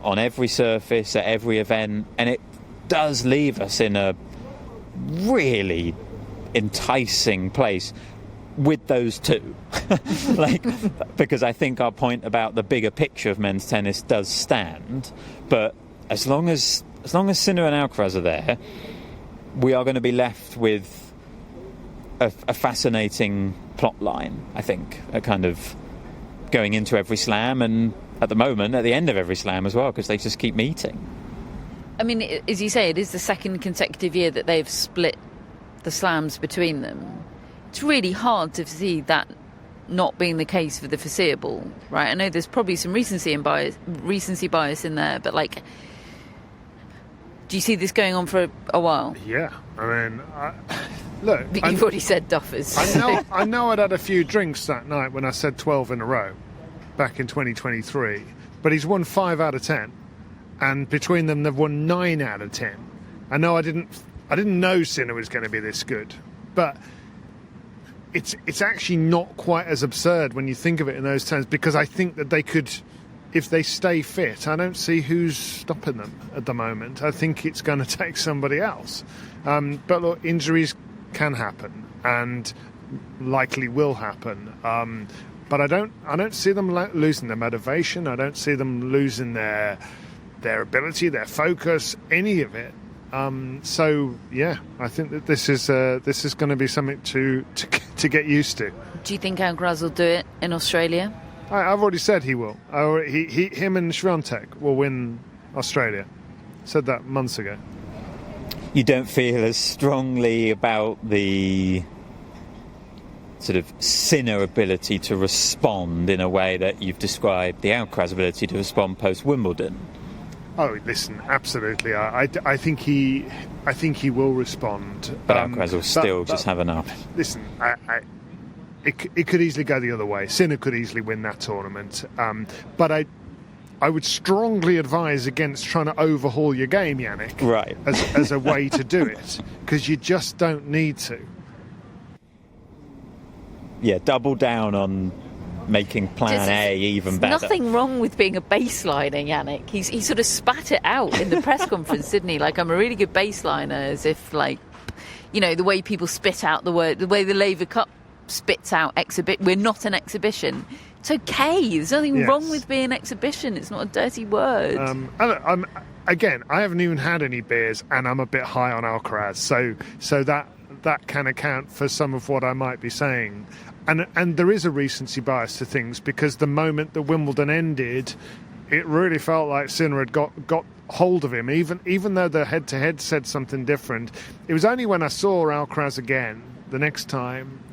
on every surface, at every event, and it does leave us in a really enticing place with those two. Like, because I think our point about the bigger picture of men's tennis does stand, but as long as Sinner and Alcaraz are there, we are going to be left with a fascinating plot line, I think, a kind of going into every slam, and at the moment at the end of every slam as well, because they just keep meeting. I mean, as you say, it is the second consecutive year that they've split the slams between them. It's really hard to see that not being the case for the foreseeable, right? I know there's probably some recency bias in there, but like, do you see this going on for a while? Yeah, I mean, look. You've already said duffers. I know I'd had a few drinks that night when I said 12 in a row back in 2023, but he's won 5 out of 10, and between them they've won 9 out of 10. I know I didn't know Sinner was going to be this good, but it's actually not quite as absurd when you think of it in those terms, because I think that they could, if they stay fit, I don't see who's stopping them at the moment. I think it's going to take somebody else. But look, injuries can happen and likely will happen. But I don't see them losing their motivation. I don't see them losing their ability, their focus, any of it. So yeah, I think that this is going to be something to get used to. Do you think Alcaraz will do it in Australia? I've already said he will. Him and Swiatek will win Australia. Said that months ago. You don't feel as strongly about the sort of Sinner ability to respond in a way that you've described the Alcaraz ability to respond post-Wimbledon? Oh, listen, absolutely. I think he will respond. But Alcaraz will still just have enough. Listen, It could easily go the other way. Sinner could easily win that tournament. But I would strongly advise against trying to overhaul your game, Jannik, right, as a way to do it, because you just don't need to. Yeah, double down on making plan A even better. There's nothing wrong with being a baseliner, Jannik. He sort of spat it out in the press conference, didn't he? Like, I'm a really good baseliner, as if, like, you know, the way people spit out the word, the way the Laver Cup spits out exhibit. We're not an exhibition. It's okay. There's nothing wrong with being an exhibition. It's not a dirty word. Again, I haven't even had any beers, and I'm a bit high on Alcaraz, so that can account for some of what I might be saying. And there is a recency bias to things, because the moment that Wimbledon ended, it really felt like Sinner had got hold of him, even though the head-to-head said something different. It was only when I saw Alcaraz again the next time,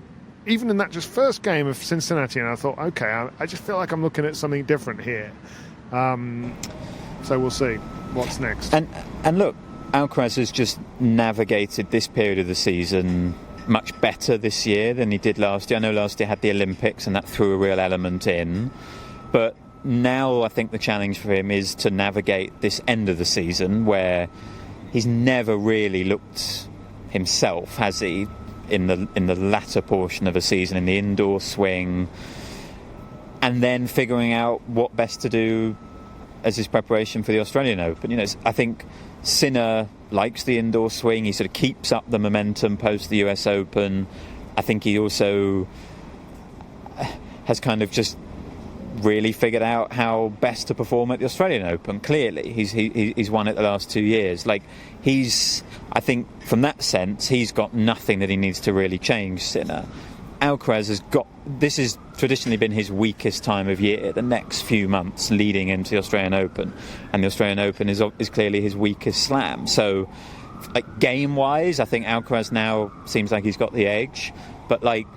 even in that just first game of Cincinnati, and I thought, okay, I just feel like I'm looking at something different here. So we'll see what's next. And look, Alcaraz has just navigated this period of the season much better this year than he did last year. I know last year had the Olympics and that threw a real element in, but now I think the challenge for him is to navigate this end of the season where he's never really looked himself, has he, in the latter portion of a season, in the indoor swing, and then figuring out what best to do as his preparation for the Australian Open. You know, I think Sinner likes the indoor swing. He sort of keeps up the momentum post the US Open. I think he also has kind of just really figured out how best to perform at the Australian Open. Clearly, he's won it the last 2 years. Like, I think from that sense, he's got nothing that he needs to really change, Sinner. Alcaraz has got, this has traditionally been his weakest time of year, the next few months leading into the Australian Open, and the Australian Open is clearly his weakest slam. So, like, game-wise, I think Alcaraz now seems like he's got the edge, but like,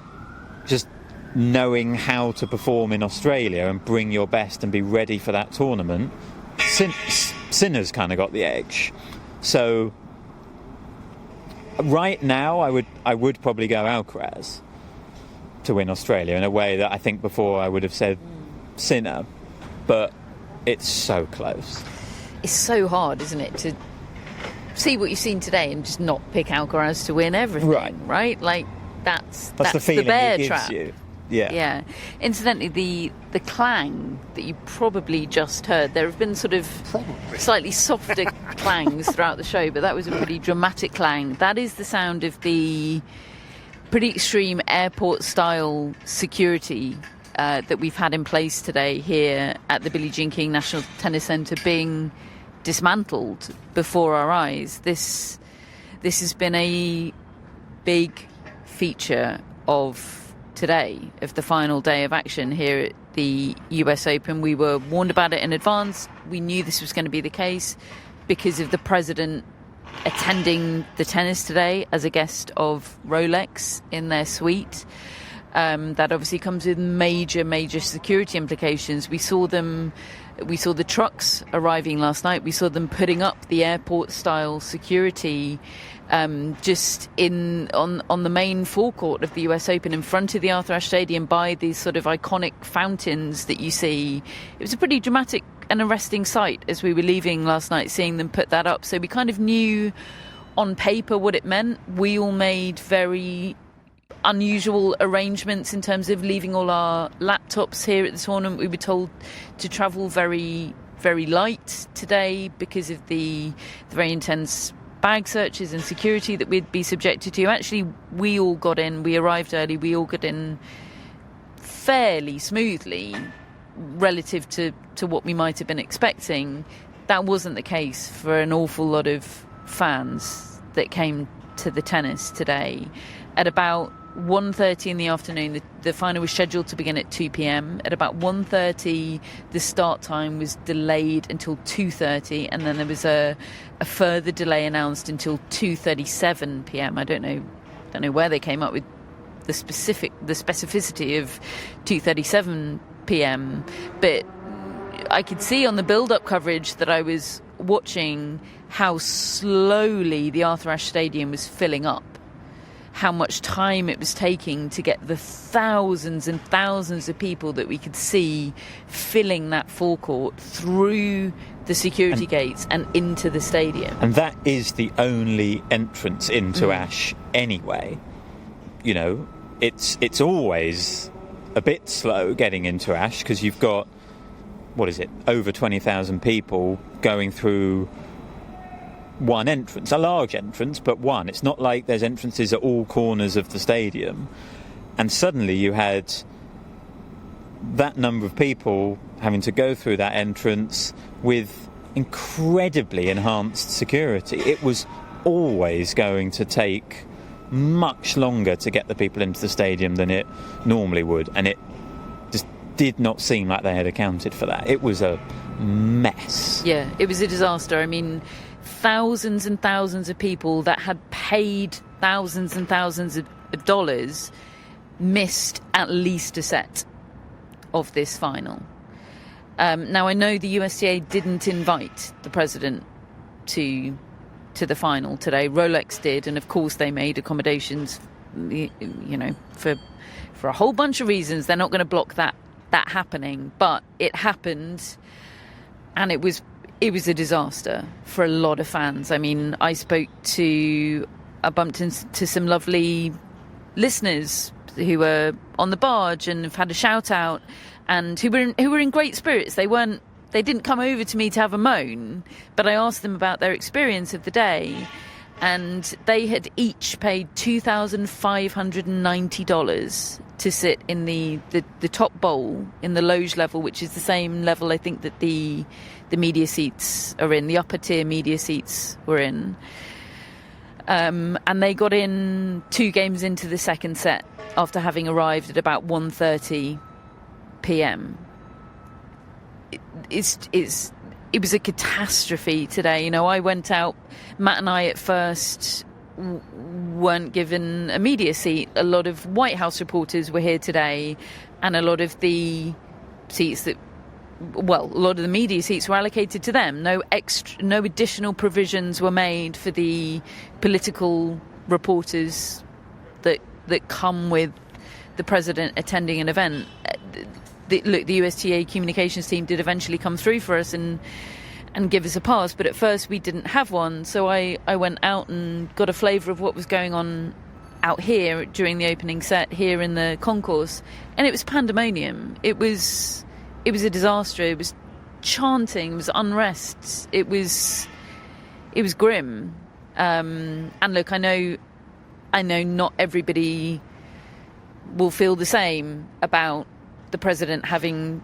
just knowing how to perform in Australia and bring your best and be ready for that tournament, Sinner's kind of got the edge. So right now I would probably go Alcaraz to win Australia, in a way that I think before I would have said Sinner, but it's so close. It's so hard, isn't it, to see what you've seen today and just not pick Alcaraz to win everything, right? Like, that's the feeling the bear it gives trap. you. Yeah. Incidentally, the clang that you probably just heard, there have been sort of slightly softer clangs throughout the show, but that was a pretty dramatic clang. That is the sound of the pretty extreme airport-style security that we've had in place today here at the Billie Jean King National Tennis Centre being dismantled before our eyes. This has been a big feature of today, of the final day of action here at the US Open. We were warned about it in advance. We knew this was going to be the case because of the president attending the tennis today as a guest of Rolex in their suite. That obviously comes with major security implications. We saw the trucks arriving last night. We saw them putting up the airport-style security just on the main forecourt of the US Open, in front of the Arthur Ashe Stadium, by these sort of iconic fountains that you see. It was a pretty dramatic and arresting sight as we were leaving last night, seeing them put that up. So we kind of knew on paper what it meant. We all made very unusual arrangements in terms of leaving all our laptops here at the tournament. We were told to travel very, very light today because of the very intense bag searches and security that we'd be subjected to. Actually, we all got in. We arrived early. We all got in fairly smoothly relative to what we might have been expecting. That wasn't the case for an awful lot of fans that came to the tennis today. At about 1:30 in the afternoon, the final was scheduled to begin at 2 p.m. At about 1:30, the start time was delayed until 2:30, and then there was a further delay announced until 2:37 p.m. I don't know where they came up with the specificity of 2:37 p.m. But I could see on the build-up coverage that I was watching how slowly the Arthur Ashe Stadium was filling up, how much time it was taking to get the thousands and thousands of people that we could see filling that forecourt through the security gates and into the stadium. And that is the only entrance into Ashe anyway. You know, it's always a bit slow getting into Ashe because you've got, over 20,000 people going through one entrance, a large entrance, but one. It's not like there's entrances at all corners of the stadium. And suddenly you had that number of people having to go through that entrance with incredibly enhanced security. It was always going to take much longer to get the people into the stadium than it normally would, and it just did not seem like they had accounted for that. It was a mess. Yeah, it was a disaster. I mean, thousands and thousands of people that had paid thousands and thousands of dollars missed at least a set of this final. Now, I know the USTA didn't invite the president to to the final today. Rolex did, and of course they made accommodations, for a whole bunch of reasons. They're not going to block that happening, but it happened, and it was a disaster for a lot of fans. I mean, I bumped into some lovely listeners who were on the barge and have had a shout out, and who were in great spirits. They didn't come over to me to have a moan, but I asked them about their experience of the day, and they had each paid $2,590 to sit in the top bowl in the loge level, which is the same level I think that the media seats are in, the upper tier media seats were in. And they got in 2 games into the second set after having arrived at about 1:30 p.m. It was a catastrophe today. I went out. Matt and I at first weren't given a media seat. A lot of White House reporters were here today, and a lot of the media seats were allocated to them. No additional provisions were made for the political reporters that come with the president attending an event. The USTA communications team did eventually come through for us and give us a pass, but at first we didn't have one. So I went out and got a flavour of what was going on out here during the opening set here in the concourse, and it was pandemonium. It was a disaster. It was chanting, it was unrest, it was grim. And look, I know not everybody will feel the same about the president having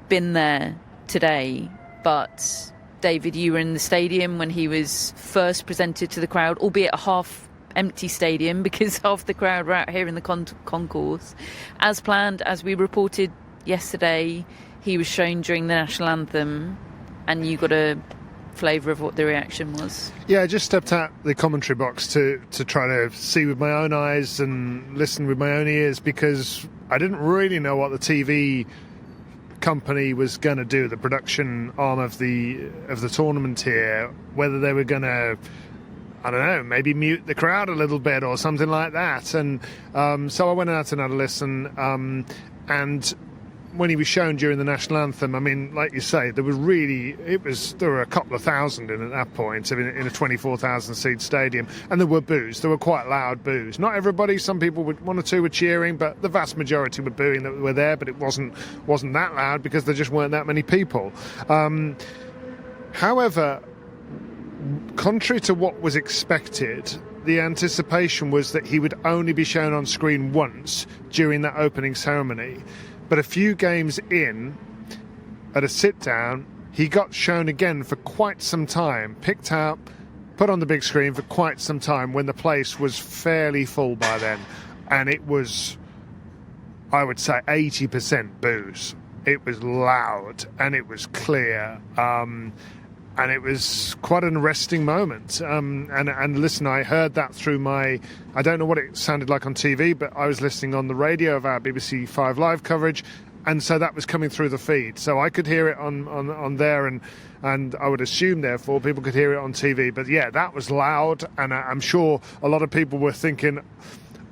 been there today, but David, you were in the stadium when he was first presented to the crowd, albeit a half-empty stadium because half the crowd were out here in the concourse. As planned, as we reported yesterday, he was shown during the national anthem, and you got a flavour of what the reaction was. Yeah, I just stepped out the commentary box to try to see with my own eyes and listen with my own ears, because I didn't really know what the TV company was going to do, the production arm of the tournament here, whether they were going to, I don't know, maybe mute the crowd a little bit or something like that. And so I went out and had a listen, and when he was shown during the national anthem, I mean, like you say, there were a couple of thousand in at that point in a 24,000 seat stadium, and there were boos. There were quite loud boos. Not everybody. Some people, one or two were cheering, but the vast majority were booing that were there. But it wasn't that loud because there just weren't that many people. However, contrary to what was expected, the anticipation was that he would only be shown on screen once during that opening ceremony. But a few games in, at a sit-down, he got shown again for quite some time, picked out, put on the big screen for quite some time when the place was fairly full by then. And it was, I would say, 80% boos. It was loud and it was clear. And it was quite an arresting moment. And listen, I heard that through I don't know what it sounded like on TV, but I was listening on the radio of our BBC 5 Live coverage, and so that was coming through the feed. So I could hear it on there, and I would assume, therefore, people could hear it on TV. But yeah, that was loud, and I'm sure a lot of people were thinking,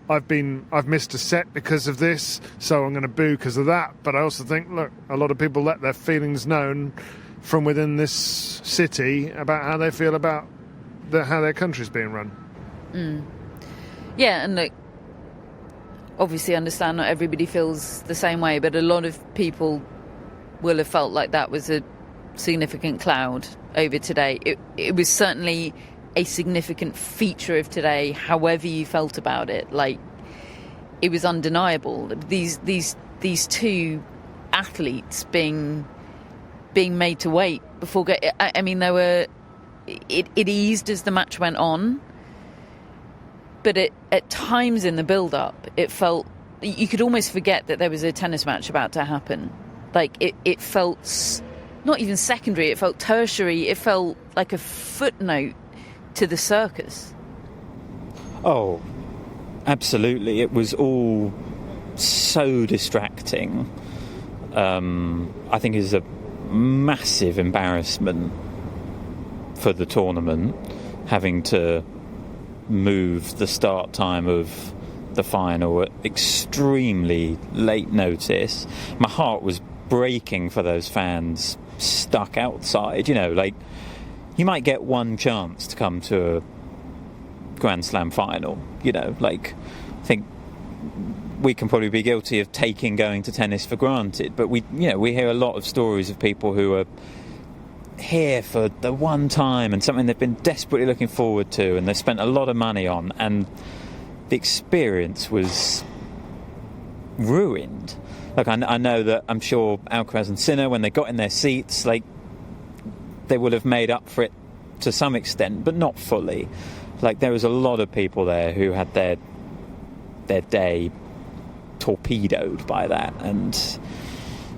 I've missed a set because of this, so I'm going to boo because of that. But I also think, look, a lot of people let their feelings known from within this city about how they feel about how their country's being run. Yeah, and look, obviously understand not everybody feels the same way, but a lot of people will have felt like that was a significant cloud over today. It was certainly a significant feature of today, however you felt about it. Like, it was undeniable. These two athletes being made to wait before I mean, it eased as the match went on, but at times in the build-up, it felt you could almost forget that there was a tennis match about to happen. Like, it felt not even secondary, it felt tertiary, it felt like a footnote to the circus. Oh, absolutely. It was all so distracting. I think it's a massive embarrassment for the tournament. having to move the start time of the final at extremely late notice. My heart was breaking for those fans stuck outside. You know, like, you might get one chance to come to a Grand Slam final. You know, like, I think we can probably be guilty of taking going to tennis for granted, but we hear a lot of stories of people who are here for the one time and something they've been desperately looking forward to and they've spent a lot of money on, and the experience was ruined. Like, I know that, I'm sure Alcaraz and Sinner, when they got in their seats, like, they would have made up for it to some extent, but not fully. Like, there was a lot of people there who had their day torpedoed by that, and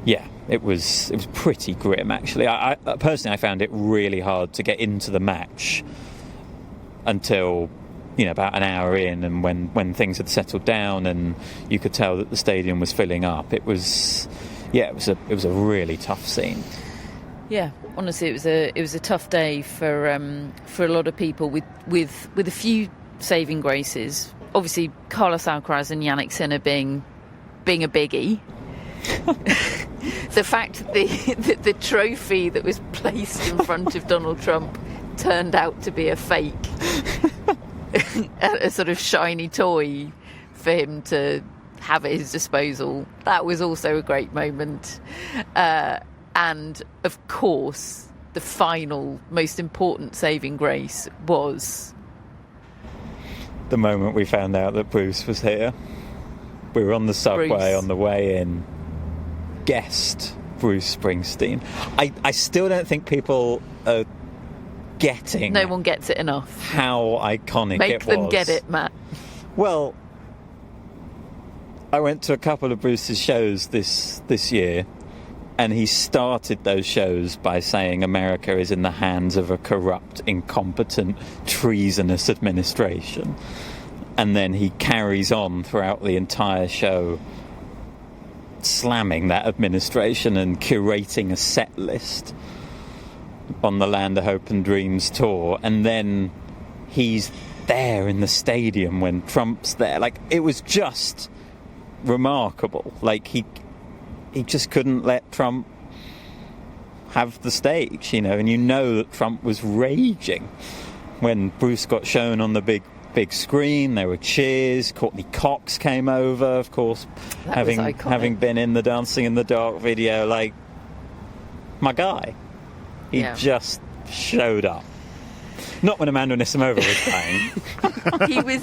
yeah, it was pretty grim, actually. I personally, I found it really hard to get into the match until, you know, about an hour in, and when things had settled down and you could tell that the stadium was filling up, it was a really tough scene. Yeah, honestly, it was a tough day for a lot of people with a few saving graces. Obviously, Carlos Alcaraz and Jannik Sinner being a biggie. The fact that the trophy that was placed in front of Donald Trump turned out to be a fake, a sort of shiny toy for him to have at his disposal. That was also a great moment. And, of course, the final, most important saving grace was the moment we found out that Bruce was here. We were on the subway on the way in. Guessed Bruce Springsteen. I still don't think people are getting... No one gets it enough. How iconic it was. Make them get it, Matt. Well, I went to a couple of Bruce's shows this year, and he started those shows by saying America is in the hands of a corrupt, incompetent, treasonous administration. And then he carries on throughout the entire show slamming that administration and curating a set list on the Land of Hope and Dreams tour. And then he's there in the stadium when Trump's there. Like, it was just remarkable. Like, he just couldn't let Trump have the stage, you know, and you know that Trump was raging when Bruce got shown on the big screen. There were cheers. Courtney Cox came over, of course, having been in the Dancing in the Dark video. Like, my guy, he just showed up. Not when Amanda Anisimova was playing. He was,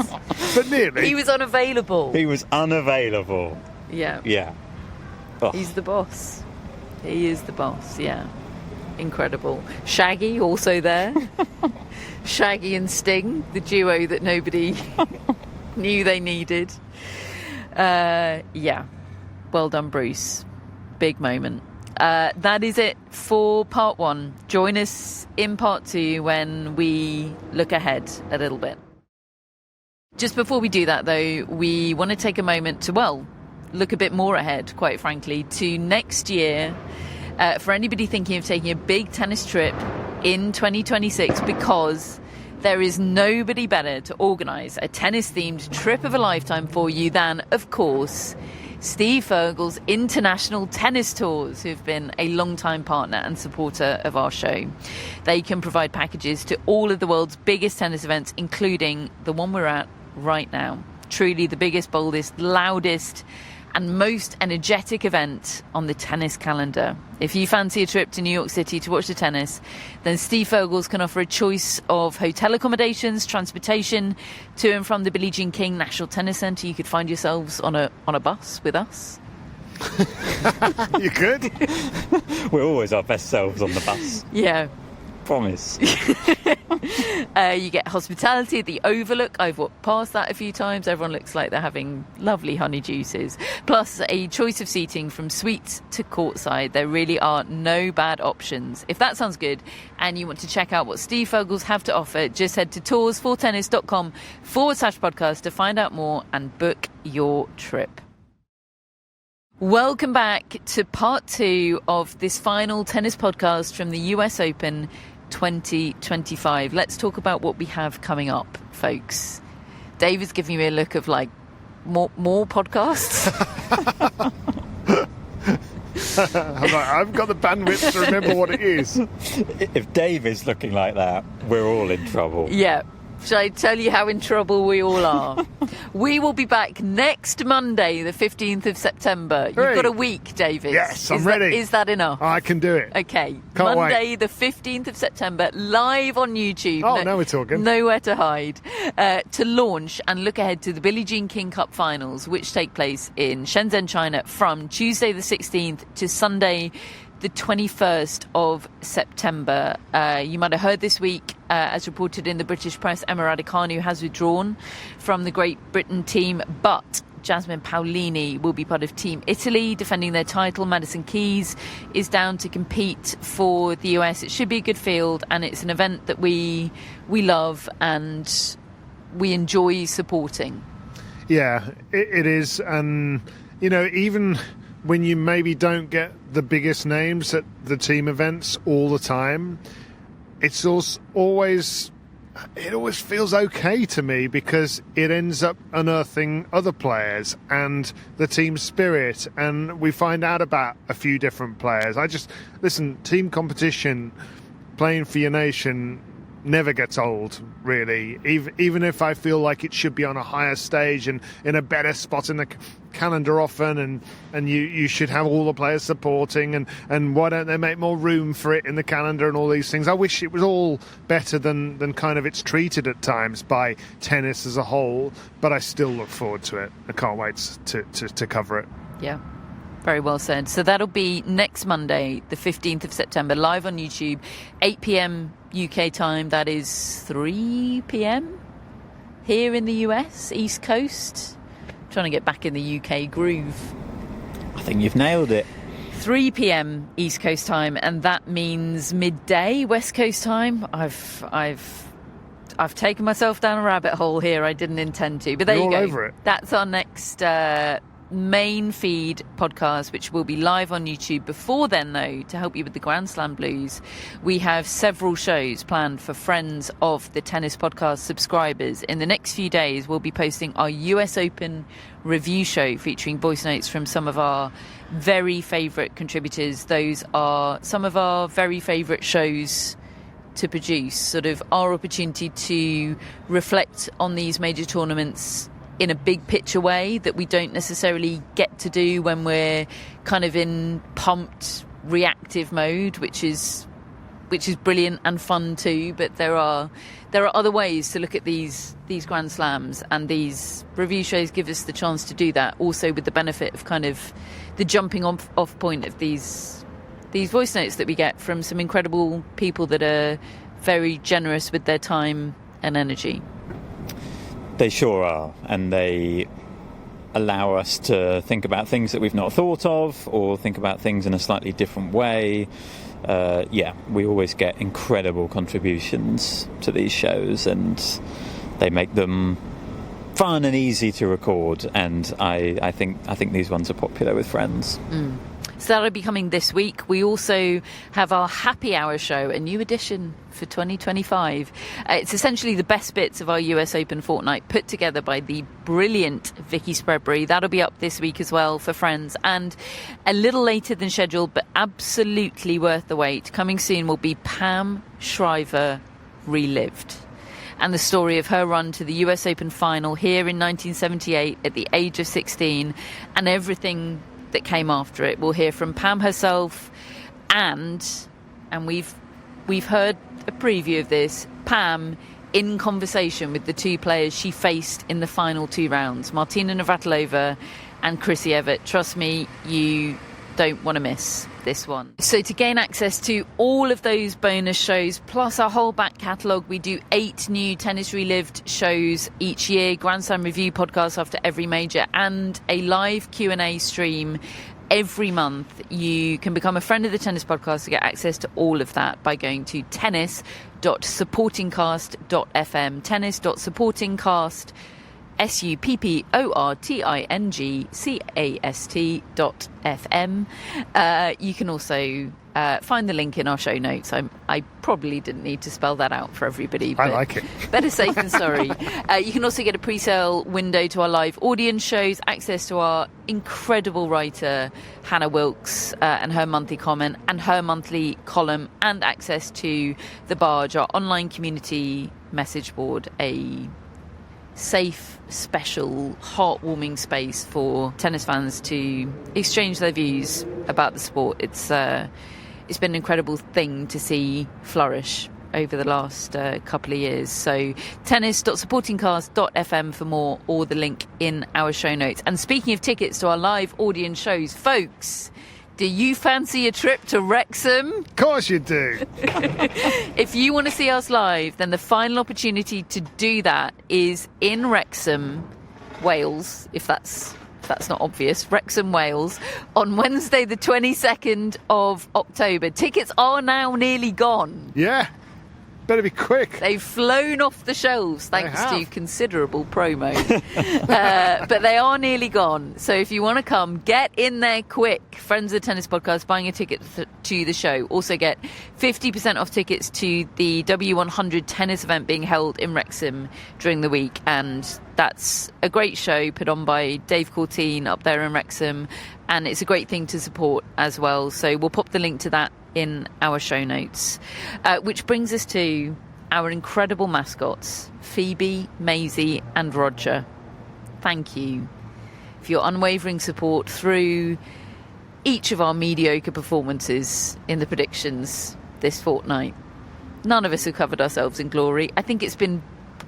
but nearly. He was unavailable. He was unavailable. Yeah. Oh. He's the boss. He is the boss. Yeah, incredible. Shaggy also there. Shaggy and Sting, the duo that nobody knew they needed. Yeah, well done, Bruce. Big moment. That is it for part one. Join us in part two when we look ahead a little bit. Just before we do that, though, we want to take a moment to, look a bit more ahead, quite frankly, to next year. For anybody thinking of taking a big tennis trip in 2026, because there is nobody better to organise a tennis-themed trip of a lifetime for you than, of course, Steve Fergal's International Tennis Tours, who've been a long-time partner and supporter of our show. They can provide packages to all of the world's biggest tennis events, including the one we're at right now. Truly the biggest, boldest, loudest and most energetic event on the tennis calendar. If you fancy a trip to New York City to watch the tennis, then Steve Fergal's can offer a choice of hotel accommodations, transportation to and from the Billie Jean King National Tennis Centre. You could find yourselves on a bus with us. You could. We're always our best selves on the bus. Yeah. Promise. You get hospitality at the Overlook. I've walked past that a few times. Everyone looks like they're having lovely honey juices. Plus a choice of seating from suites to courtside. There really are no bad options. If that sounds good and you want to check out what Steve Fergal's have to offer, just head to toursfortennis.com/podcast to find out more and book your trip. Welcome back to part two of this final tennis podcast from the US Open 2025. Let's talk about what we have coming up, folks. David's giving me a look of like more podcasts. I'm like, I've got the bandwidth to remember what it is. If Dave is looking like that, we're all in trouble. Yeah. Shall I tell you how in trouble we all are? We will be back next Monday, the 15th of September. You've got a week, David. Yes, I'm ready. Is that enough? I can do it. Okay. Can't Monday, wait. the 15th of September, live on YouTube. Oh, now we're talking. Nowhere to hide. To launch and look ahead to the Billie Jean King Cup finals, which take place in Shenzhen, China, from Tuesday the 16th to Sunday the 21st of September. You might have heard this week, as reported in the British press, Emma Raducanu has withdrawn from the Great Britain team, but Jasmine Paolini will be part of Team Italy, defending their title. Madison Keys is down to compete for the US. It should be a good field, and it's an event that we love and we enjoy supporting. Yeah, it is. And, you know, even when you maybe don't get the biggest names at the team events all the time, it always feels okay to me, because it ends up unearthing other players and the team spirit, and we find out about a few different players. Listen, team competition, playing for your nation, never gets old, really. Even if I feel like it should be on a higher stage and in a better spot in the calendar often, and you should have all the players supporting, and why don't they make more room for it in the calendar and all these things. I wish it was all better than kind of it's treated at times by tennis as a whole, but I still look forward to it. I can't wait to cover it. Yeah. Very well said. So that'll be next Monday, the 15th of September, live on YouTube, 8 p.m. UK time. That is 3 p.m. here in the US, East Coast. I'm trying to get back in the UK groove. I think you've nailed it. 3 p.m. East Coast time, and that means midday West Coast time. I've taken myself down a rabbit hole here. I didn't intend to, but there you go. All over it. That's our next main feed podcast, which will be live on YouTube. Before then, though, to help you with the Grand Slam blues, we have several shows planned for friends of the Tennis Podcast subscribers. In the next few days, we'll be posting our US Open review show featuring voice notes from some of our very favourite contributors. Those are some of our very favourite shows to produce, sort of our opportunity to reflect on these major tournaments in a big picture way that we don't necessarily get to do when we're kind of in pumped reactive mode, which is brilliant and fun too. But there are other ways to look at these Grand Slams, and these review shows give us the chance to do that, also with the benefit of kind of the jumping off point of these voice notes that we get from some incredible people that are very generous with their time and energy. They sure are, and they allow us to think about things that we've not thought of, or think about things in a slightly different way. We always get incredible contributions to these shows, and they make them fun and easy to record, and I think these ones are popular with friends. So that'll be coming this week. We also have our happy hour show, a new edition for 2025. It's essentially the best bits of our US Open fortnight put together by the brilliant Vicky Spreadbury. That'll be up this week as well for friends, and a little later than scheduled, but absolutely worth the wait. Coming soon will be Pam Shriver Relived, and the story of her run to the US Open final here in 1978 at the age of 16, and everything that came after it. We'll hear from Pam herself, and we've heard a preview of this, Pam in conversation with the two players she faced in the final two rounds, Martina Navratilova and Chrissy Evert. Trust me, you don't want to miss this one. So to gain access to all of those bonus shows, plus our whole back catalogue, we do 8 new Tennis Relived shows each year, Grand Slam review podcasts after every major, and a live Q&A stream every month. You can become a friend of the Tennis Podcast to get access to all of that by going to tennis.supportingcast.fm, tennis.supportingcast, supportingcast.fm. You can also find the link in our show notes. I probably didn't need to spell that out for everybody. But I like it. Better safe than sorry. You can also get a pre-sale window to our live audience shows, access to our incredible writer Hannah Wilkes and her monthly comment and her monthly column, and access to The Barge, our online community message board, a safe, special, heartwarming space for tennis fans to exchange their views about the sport. It's been an incredible thing to see flourish over the last couple of years. So tennis.supportingcast.fm for more, or the link in our show notes. And speaking of tickets to our live audience shows, folks, do you fancy a trip to Wrexham? Of course you do. If you want to see us live, then the final opportunity to do that is in Wrexham, Wales, if that's not obvious. Wrexham, Wales, on Wednesday the 22nd of October. Tickets are now nearly gone. Yeah. Better be quick. They've flown off the shelves thanks to considerable promo. But they are nearly gone. So if you want to come, get in there quick. Friends of the Tennis Podcast, buying a ticket to the show. Also get 50% off tickets to the W100 tennis event being held in Wrexham during the week. And that's a great show put on by Dave Courtine up there in Wrexham. And it's a great thing to support as well. So we'll pop the link to that in our show notes, which brings us to our incredible mascots, Phoebe, Maisie and Roger. Thank you for your unwavering support through each of our mediocre performances in the predictions this fortnight. None of us have covered ourselves in glory. I think it's been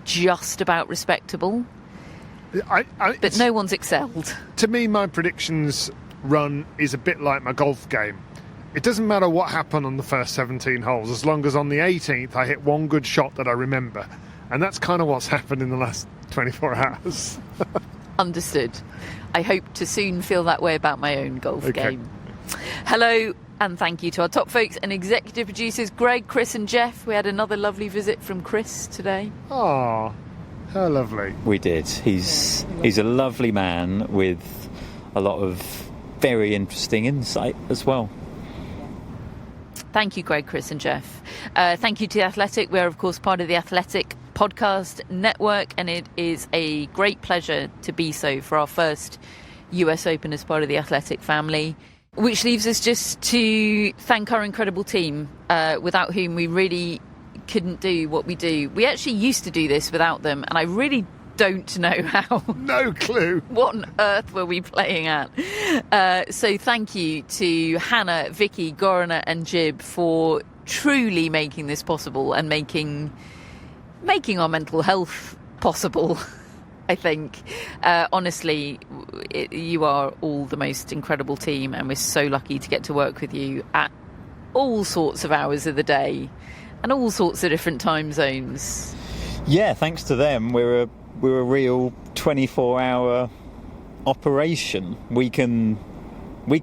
just about respectable, but no one's excelled. To me, my predictions run is a bit like my golf game. It doesn't matter what happened on the first 17 holes, as long as on the 18th I hit one good shot that I remember. And that's kind of what's happened in the last 24 hours. Understood. I hope to soon feel that way about my own golf game. Hello and thank you to our top folks and executive producers, Greg, Chris and Jeff. We had another lovely visit from Chris today. Oh, how lovely. We did. He's a lovely man with a lot of very interesting insight as well. Thank you, Greg, Chris and Jeff. Thank you to The Athletic. We're, of course, part of The Athletic Podcast Network, and it is a great pleasure to be so for our first US Open as part of The Athletic family, which leaves us just to thank our incredible team, without whom we really couldn't do what we do. We actually used to do this without them, and I really don't know how. No clue. What on earth were we playing at? So thank you to Hannah, Vicky, Gorana and Jib for truly making this possible and making our mental health possible, I think. Honestly, you are all the most incredible team, and we're so lucky to get to work with you at all sorts of hours of the day and all sorts of different time zones. Yeah, thanks to them, we're a real 24-hour operation. We can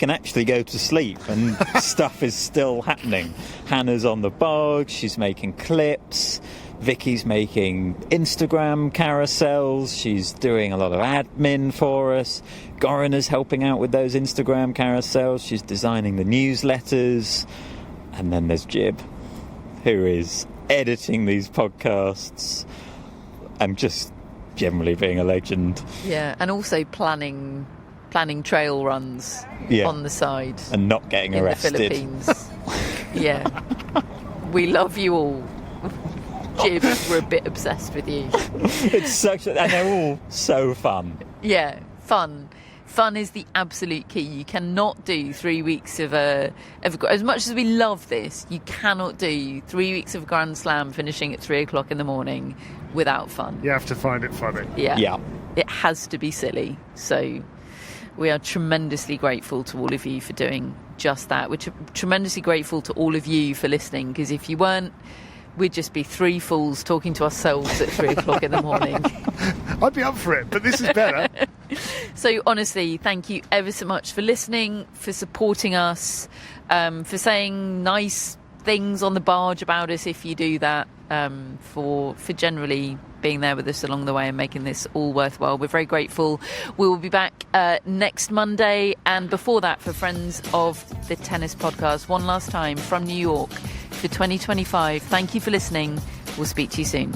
actually go to sleep and stuff is still happening. Hannah's on the barge, she's making clips, Vicky's making Instagram carousels, she's doing a lot of admin for us, Gorana's helping out with those Instagram carousels, she's designing the newsletters, and then there's Jib, who is editing these podcasts and just generally being a legend. Yeah, and also planning trail runs on the side. And not getting arrested. In the Philippines. Yeah. We love you all. Jib, we're a bit obsessed with you. And they're all so fun. Yeah, fun. Fun is the absolute key. You cannot do 3 weeks of as much as we love this, you cannot do 3 weeks of Grand Slam finishing at 3:00 in the morning without fun. You have to find it funny. Yeah. It has to be silly. So we are tremendously grateful to all of you for doing just that. We're tremendously grateful to all of you for listening, because if you weren't, we'd just be three fools talking to ourselves at 3:00 in the morning. I'd be up for it, but this is better. So honestly, thank you ever so much for listening, for supporting us, for saying nice things on the barge about us if you do that. for generally being there with us along the way and making this all worthwhile. We're very grateful. We will be back next Monday, and before that, for Friends of the Tennis Podcast, one last time from New York for 2025. Thank you for listening. We'll speak to you soon.